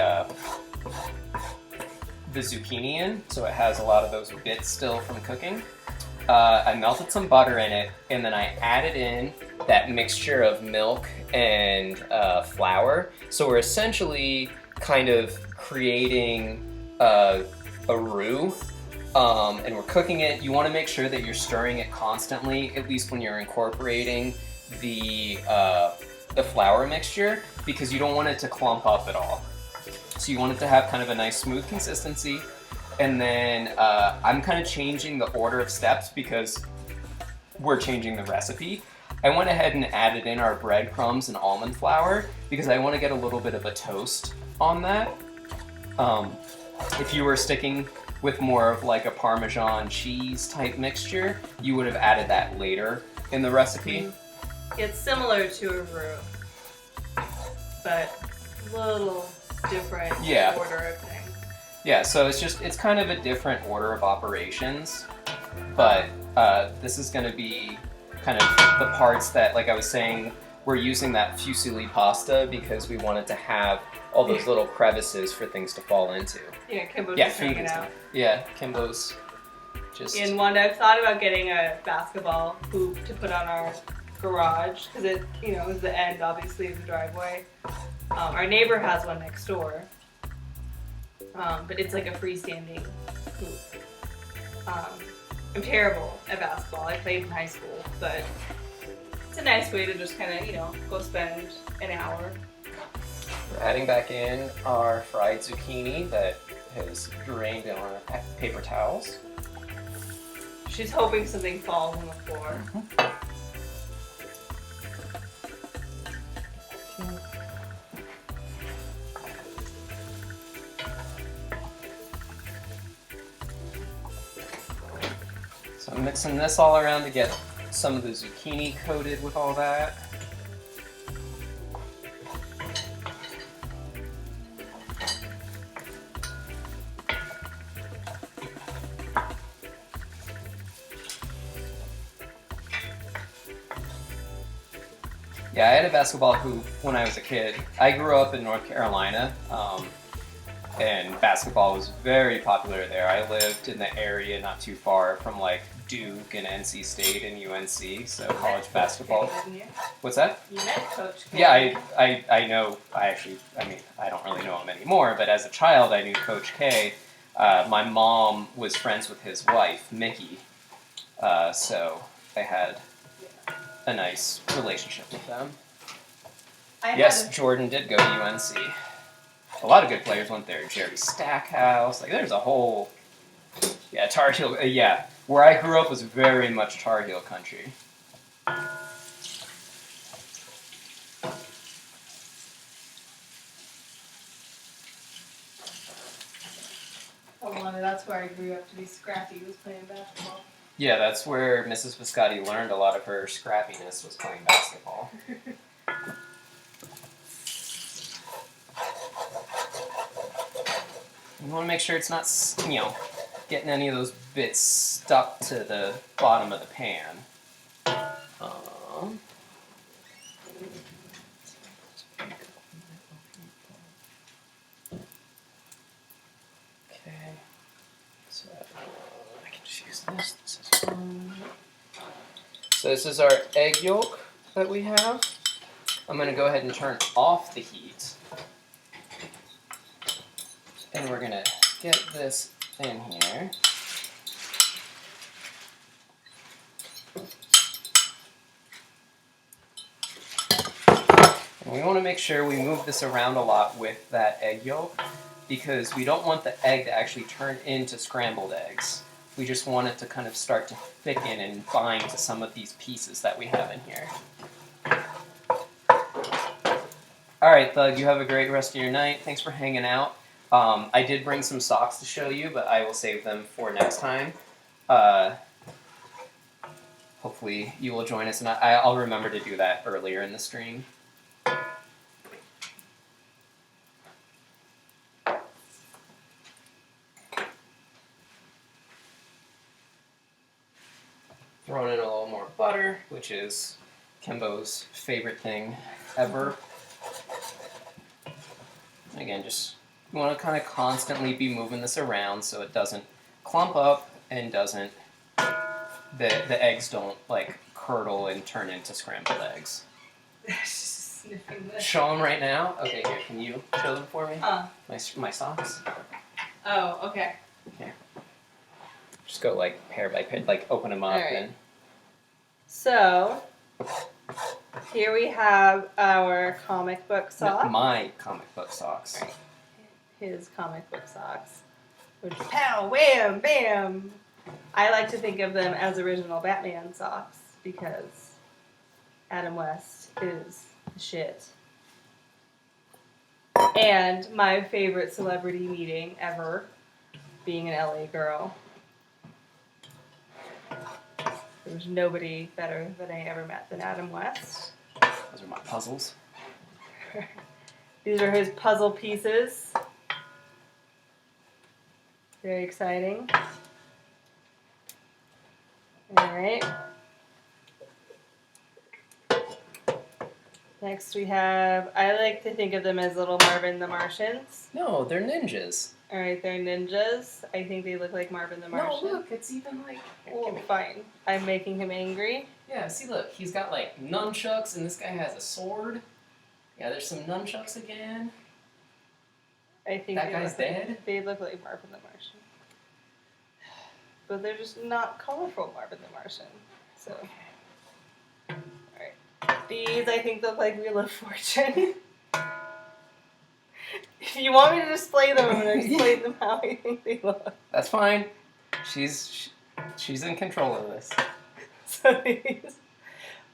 zucchini in, so it has a lot of those bits still from cooking. I melted some butter in it, and then I added in that mixture of milk and flour. So we're essentially kind of creating a roux, and we're cooking it. You want to make sure that you're stirring it constantly, at least when you're incorporating the flour mixture, because you don't want it to clump up at all. So you want it to have kind of a nice smooth consistency. And then I'm kind of changing the order of steps, because we're changing the recipe, I went ahead and added in our breadcrumbs and almond flour because I want to get a little bit of a toast on that. If you were sticking with more of like a Parmesan cheese type mixture, you would have added that later in the recipe. It's similar to a roux, but a little different order of things. Yeah, so it's kind of a different order of operations, but this is going to be kind of the parts that, like I was saying, we're using that fusilli pasta because we wanted to have all those little crevices for things to fall into. Yeah, Kimbo's just hanging out. Yeah, Kimbo's just... And I've thought about getting a basketball hoop to put on our garage because it, is the end, obviously, of the driveway. Our neighbor has one next door, but it's like a freestanding hoop. I'm terrible at basketball. I played in high school, but it's a nice way to just kind of, go spend an hour. We're adding back in our fried zucchini that has drained in our paper towels. She's hoping something falls on the floor. So I'm mixing this all around to get some of the zucchini coated with all that. Yeah, I had a basketball hoop when I was a kid. I grew up in North Carolina, and basketball was very popular there. I lived in the area not too far from like Duke and NC State and UNC, so college basketball. What's that? You met Coach K. Yeah, I know. I don't really know him anymore, but as a child, I knew Coach K. My mom was friends with his wife, Mickey, so I had a nice relationship with them. Yes, Jordan did go to UNC. A lot of good players went there. Jerry Stackhouse. Like, there's a whole... Yeah, Tar Heel... yeah, where I grew up was very much Tar Heel country. That's where I grew up to be scrappy, was playing basketball. Yeah, that's where Mrs. Biscotti learned a lot of her scrappiness, was playing basketball. You want to make sure it's not, getting any of those bits stuck to the bottom of the pan. Okay. So I can just use this. This is fine. So this is our egg yolk that we have. I'm going to go ahead and turn off the heat. And we're going to get this in here. And we want to make sure we move this around a lot with that egg yolk because we don't want the egg to actually turn into scrambled eggs. We just want it to kind of start to thicken and bind to some of these pieces that we have in here. Alright, Thug, you have a great rest of your night. Thanks for hanging out. I did bring some socks to show you, but I will save them for next time. Hopefully you will join us, and I'll remember to do that earlier in the stream. Throwing in a little more butter, which is Kimbo's favorite thing ever. Again, just you want to kind of constantly be moving this around so it doesn't clump up and doesn't the eggs don't like curdle and turn into scrambled eggs. Show them right now. Okay, here, can you show them for me? My socks. Oh, okay. Here. Just go like pair by pair, like open them up and. So, here we have our comic book socks. My comic book socks. Right. His comic book socks. Which pow, wham, bam. I like to think of them as original Batman socks. because Adam West is the shit. And my favorite celebrity meeting ever, being an LA girl. There was nobody better than I ever met than Adam West. Those are my puzzles. These are his puzzle pieces. Very exciting. Alright. Next we have, I like to think of them as little Marvin the Martians. No, they're ninjas. Alright, they're ninjas. I think they look like Marvin the Martian. No, look, it's even like... Okay, fine. I'm making him angry. Yeah, see, look, he's got like nunchucks, and this guy has a sword. Yeah, there's some nunchucks again. I think That guy's dead? They look like Marvin the Martian. But they're just not colorful Marvin the Martian. So, alright. These I think look like Wheel of Fortune. If you want me to display them, I'm going to display them how I think they look. That's fine. She's in control of this. So these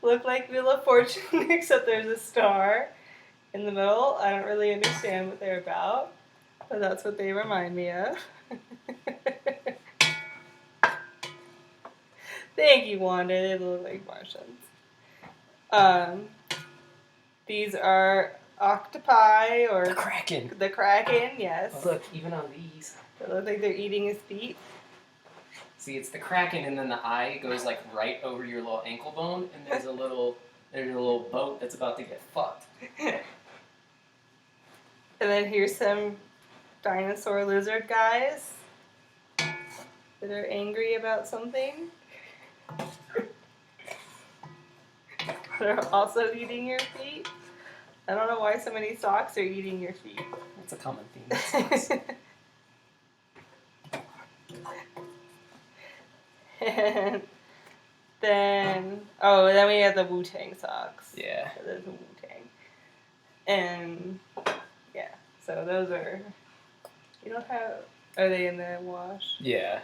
look like Wheel of Fortune, except there's a star in the middle. I don't really understand what they're about, but that's what they remind me of. Thank you, Wanda. They look like Martians. These are octopi or The Kraken. the Kraken, yes. Oh, look, even on these. They look like they're eating his feet. See, it's the Kraken, and then the eye goes like right over your little ankle bone, and there's a little boat that's about to get fucked. And then here's some dinosaur lizard guys that are angry about something. They're also eating your feet. I don't know why so many socks are eating your feet. That's a common theme. And then we have the Wu-Tang socks. Yeah. So there's the Wu-Tang. And yeah, so those are, you don't have, are they in the wash? Yeah.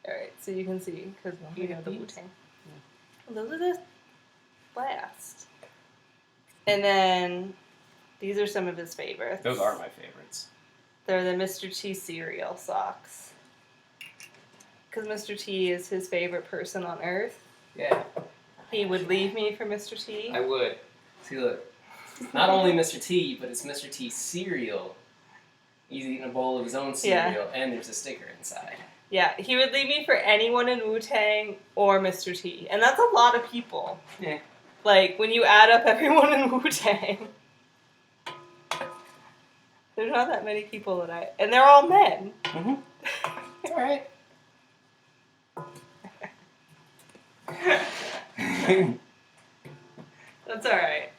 Alright, so you can see, because you know the these? Wu-Tang. Those are the last. And then these are some of his favorites. Those are my favorites. They're the Mr. T cereal socks. Because Mr. T is his favorite person on earth. Yeah. He would leave me for Mr. T. I would. See, look. Not only Mr. T, but it's Mr. T cereal. He's eating a bowl of his own cereal, and there's a sticker inside. Yeah, he would leave me for anyone in Wu-Tang or Mr. T. And that's a lot of people. Yeah. Like, when you add up everyone in Wu-Tang, there's not that many people that I... And they're all men. Mm-hmm. It's alright. That's alright.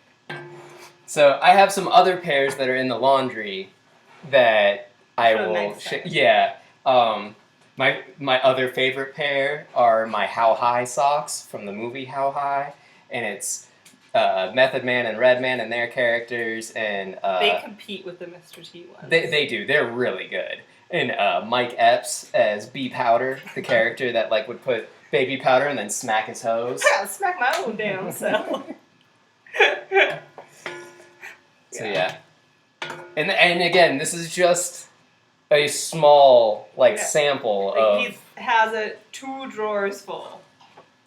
So, I have some other pairs that are in the laundry that I For will... next time. Yeah. My other favorite pair are my How High socks from the movie How High. And it's Method Man and Redman and their characters, and They compete with the Mr. T ones. they do. They're really good. And Mike Epps as B Powder, the character that like would put baby powder and then smack his hose. I'll smack my own damn self. So yeah. And again, this is just a small sample Like, of. he has it 2 drawers full.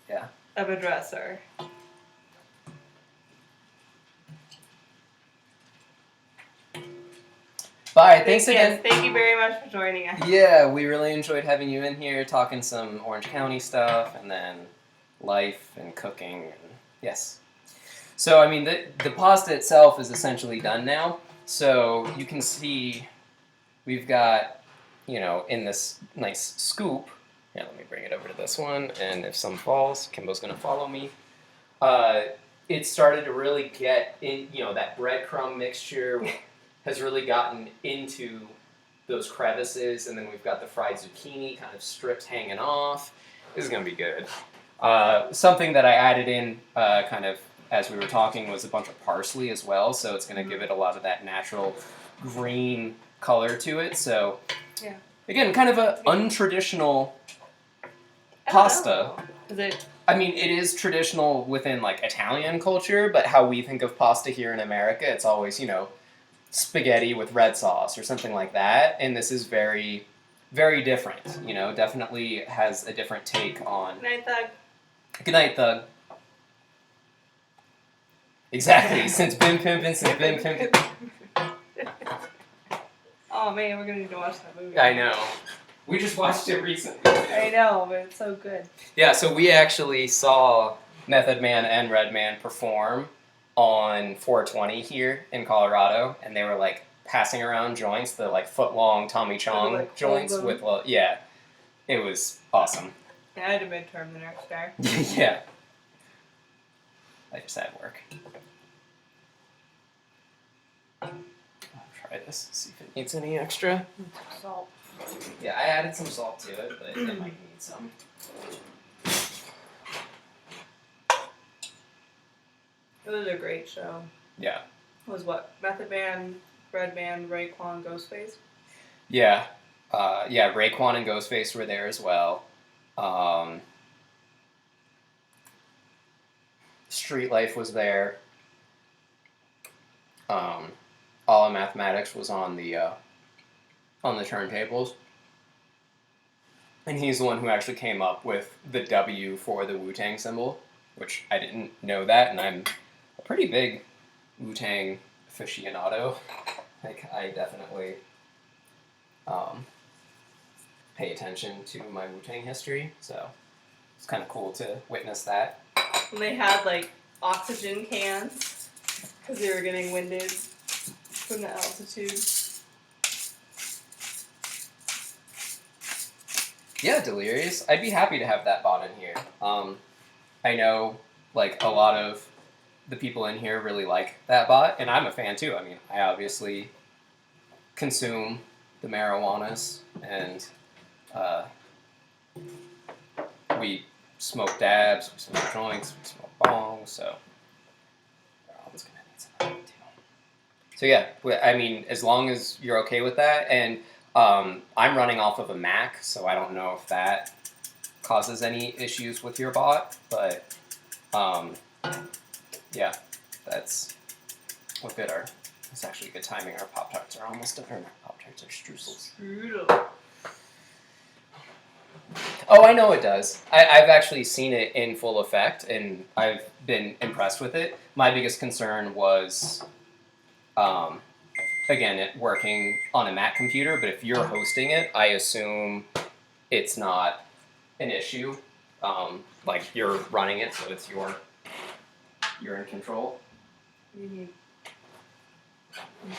Yeah. Of a dresser. Bye. Thanks again. Yes, thank you very much for joining us. Yeah, we really enjoyed having you in here, talking some Orange County stuff, and then life and cooking. And yes. So, I mean, the pasta itself is essentially done now. So, you can see we've got, in this nice scoop. Yeah, let me bring it over to this one. And if some falls, Kimbo's going to follow me. It started to really get in, that breadcrumb mixture has really gotten into those crevices, and then we've got the fried zucchini kind of strips hanging off. This is going to be good. Something that I added in kind of as we were talking was a bunch of parsley as well, so it's going to give it a lot of that natural green color to it. So, yeah. Again, kind of an untraditional pasta. Is it I mean, it is traditional within like Italian culture, but how we think of pasta here in America, it's always, spaghetti with red sauce or something like that. And this is very, very different. Definitely has a different take on. Good night, Thug. Good night, Thug. Exactly. Since been pimpin'. Oh man, we're gonna need to watch that movie. I know. We just watched it recently. I know, but it's so good. Yeah, so we actually saw Method Man and Redman perform on 420 here in Colorado, and they were like passing around joints, the like foot-long Tommy Chong like, joints hold with, yeah, it was awesome. Yeah, I had a midterm the next day. Yeah. I just had work. I'll try this, see if it needs any extra. Salt. Yeah, I added some salt to it, but it might need some. It was a great show. Yeah. It was what? Method Man, Redman, Raekwon, Ghostface? Yeah. Yeah, Raekwon and Ghostface were there as well. Street Life was there. All of Mathematics was on the turntables. And he's the one who actually came up with the W for the Wu-Tang symbol, which I didn't know that, and I'm a pretty big Wu-Tang aficionado. Like, I definitely pay attention to my Wu-Tang history, so it's kind of cool to witness that. And they had, like, oxygen cans, because they were getting winded from the altitude. Yeah, Delirious. I'd be happy to have that bought in here. I know, like, a lot of the people in here really like that bot, and I'm a fan too. I mean, I obviously consume the marijuanas, and we smoke dabs, we smoke joints, we smoke bongs, so we're always gonna need some of that too. So yeah, I mean, as long as you're okay with that, and I'm running off of a Mac, so I don't know if that causes any issues with your bot, but yeah, that's what good are. It's actually good timing. Our Pop-Tarts are almost done. Or not Pop-Tarts, are streusels. Strudel. Oh, I know it does. I've actually seen it in full effect, and I've been impressed with it. My biggest concern was, again, it working on a Mac computer, but if you're hosting it, I assume it's not an issue. Like, you're running it, so it's you're in control. You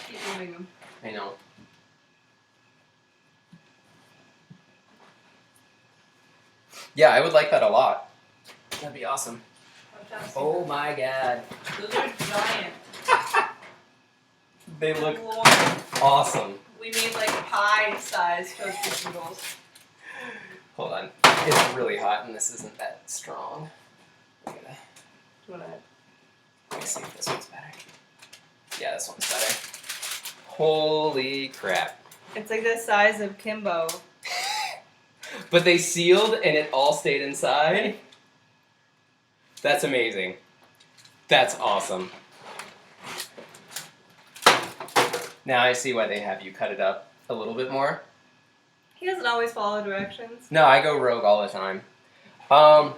keep moving them. I know. Yeah, I would like that a lot. That'd be awesome. Oh my god. Those are giant. They look Lord. awesome. We made like pie-sized toasted strudels. Hold on. It's really hot and this isn't that strong. I'm gonna... Let me see if this one's better. Yeah, this one's better. Holy crap. It's like the size of Kimbo. But they sealed and it all stayed inside? That's amazing. That's awesome. Now I see why they have you cut it up a little bit more. He doesn't always follow directions. No, I go rogue all the time. I'm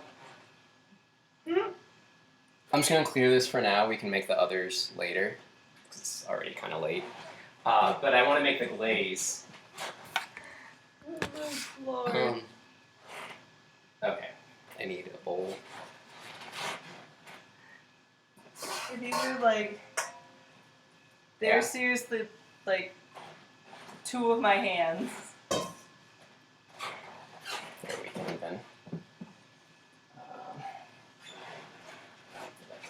just going to clear this for now. We can make the others later, because it's already kind of late. But I want to make the glaze. Oh, Lord. Okay, I need a bowl. These are like, they're Yeah. seriously like 2 of my hands. There we can even.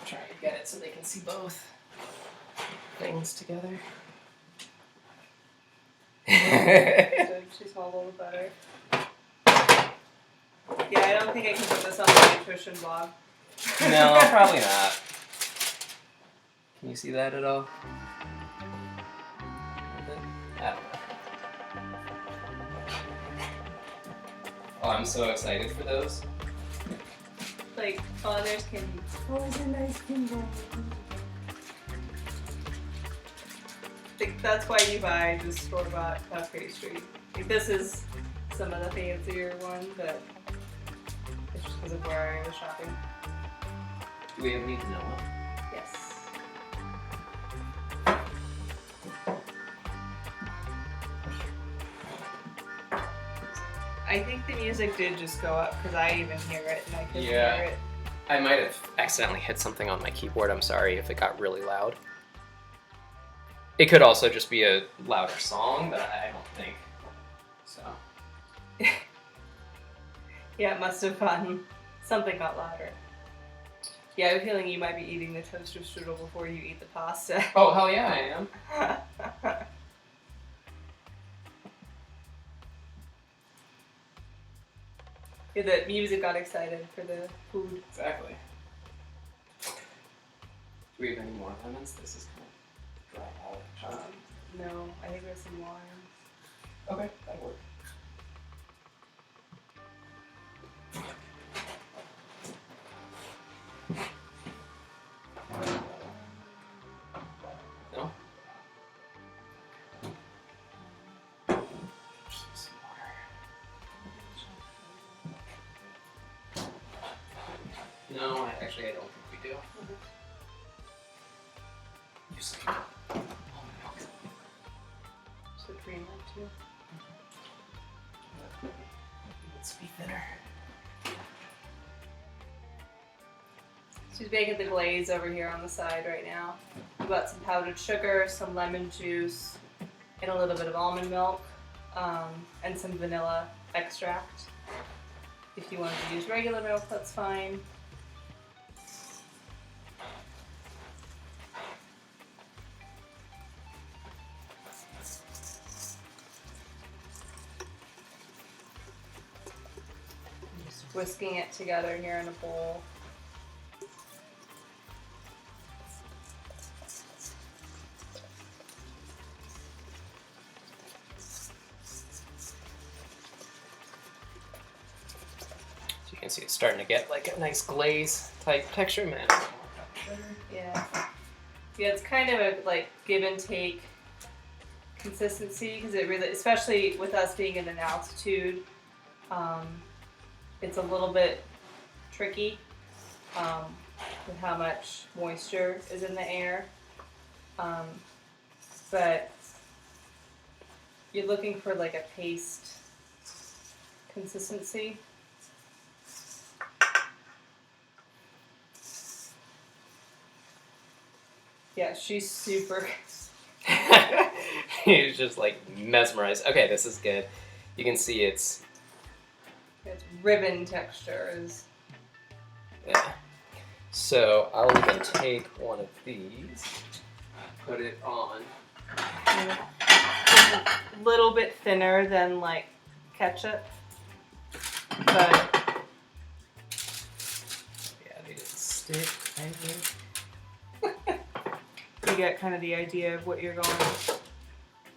Try and get it so they can see both things together. So she's a little better. Yeah, I don't think I can put this on the nutrition blog. No, probably not. Can you see that at all? I don't know. Oh, I'm so excited for those. like, oh, there's candy. Oh, it's a nice Kimbo. I think that's why you buy just store-bought puff pastry. Like, this is some of the fancier one, but it's just because of where I was shopping. Do we ever need to know one? Yes. I think the music did just go up because I even hear it and I could Yeah. hear it. I might have accidentally hit something on my keyboard. I'm sorry if it got really loud. It could also just be a louder song, but I don't think so. Yeah, it must have gotten something got louder. Yeah, I have a feeling you might be eating the toaster strudel before you eat the pasta. Oh, hell yeah, I am. Yeah, the music got excited for the food. Exactly. Do we have any more lemons? This is kind of dry out. No, I think there's some wine. Okay, that'll work. No? Just some water. No, actually, I don't think we do. Use some almond milk. So cream that too. Let's be thinner. She's making the glaze over here on the side right now. We've got some powdered sugar, some lemon juice, and a little bit of almond milk, and some vanilla extract. If you wanted to use regular milk, that's fine. Just whisking it together here in a bowl. You can see it's starting to get like a nice glaze type texture, man. Yeah. Yeah, it's kind of a like give and take consistency because it really, especially with us being in an altitude, it's a little bit tricky with how much moisture is in the air. But you're looking for like a paste consistency. Yeah, she's super. He's just like mesmerized. Okay, this is good. You can see it's ribbon textures. yeah. So I'll even take one of these, put it on. A little bit thinner than like ketchup, but Yeah, they didn't stick. I think. you get kind of the idea of what you're going.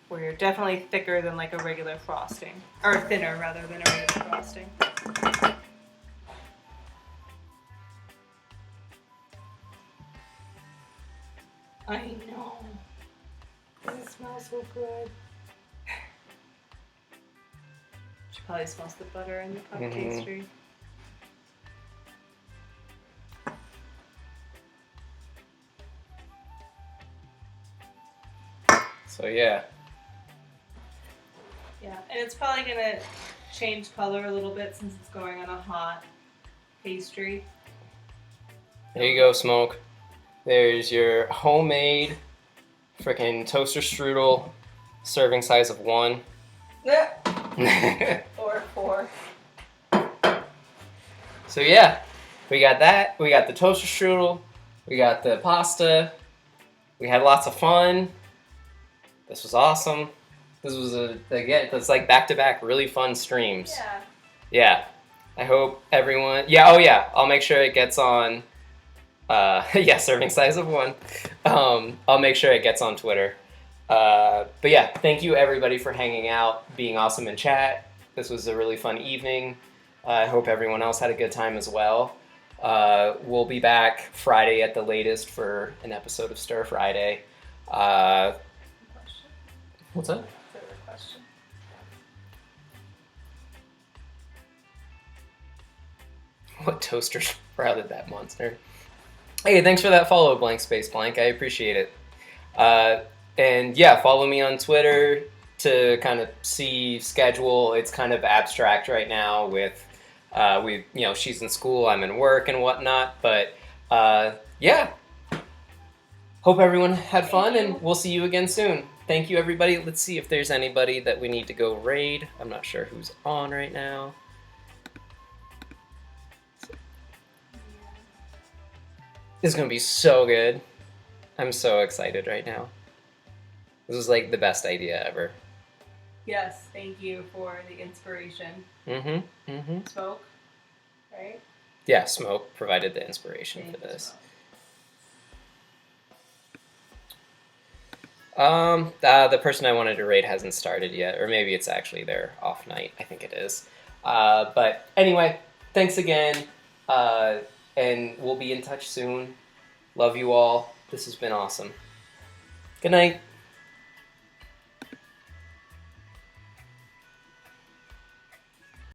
Where you're definitely thicker than like a regular frosting, or thinner rather than a regular frosting. I know. It smells so good. She probably smells the butter in the puff pastry. So yeah. Yeah, and it's probably gonna change color a little bit since it's going on a hot pastry. There you go, Smoke. There's your homemade freaking toaster strudel, serving size of 1. Or 4. So yeah, we got that. We got the toaster strudel. We got the pasta. We had lots of fun. This was awesome. This was it's like back-to-back really fun streams. Yeah. Yeah. I hope everyone. Yeah. Oh yeah. I'll make sure it gets on. Yeah, serving size of 1. I'll make sure it gets on Twitter. But yeah, thank you everybody for hanging out, being awesome in chat. This was a really fun evening. I hope everyone else had a good time as well. We'll be back Friday at the latest for an episode of Stir Friday. Uh, Question. what's that? Favorite question. What toaster sprouted that monster? Hey, thanks for that follow, Blank Space Blank. I appreciate it. And yeah, follow me on Twitter to kind of see schedule. It's kind of abstract right now with she's in school, I'm in work and whatnot. But yeah, hope everyone had fun, and we'll see you again soon. Thank you, everybody. Let's see if there's anybody that we need to go raid. I'm not sure who's on right now. This is gonna be so good. I'm so excited right now. This was like the best idea ever. Yes, thank you for the inspiration. Smoke, right? Yeah, Smoke provided the inspiration Thank for this. The person I wanted to raid hasn't started yet, or maybe it's actually their off night. I think it is. But anyway, thanks again, and we'll be in touch soon. Love you all. This has been awesome. Good night.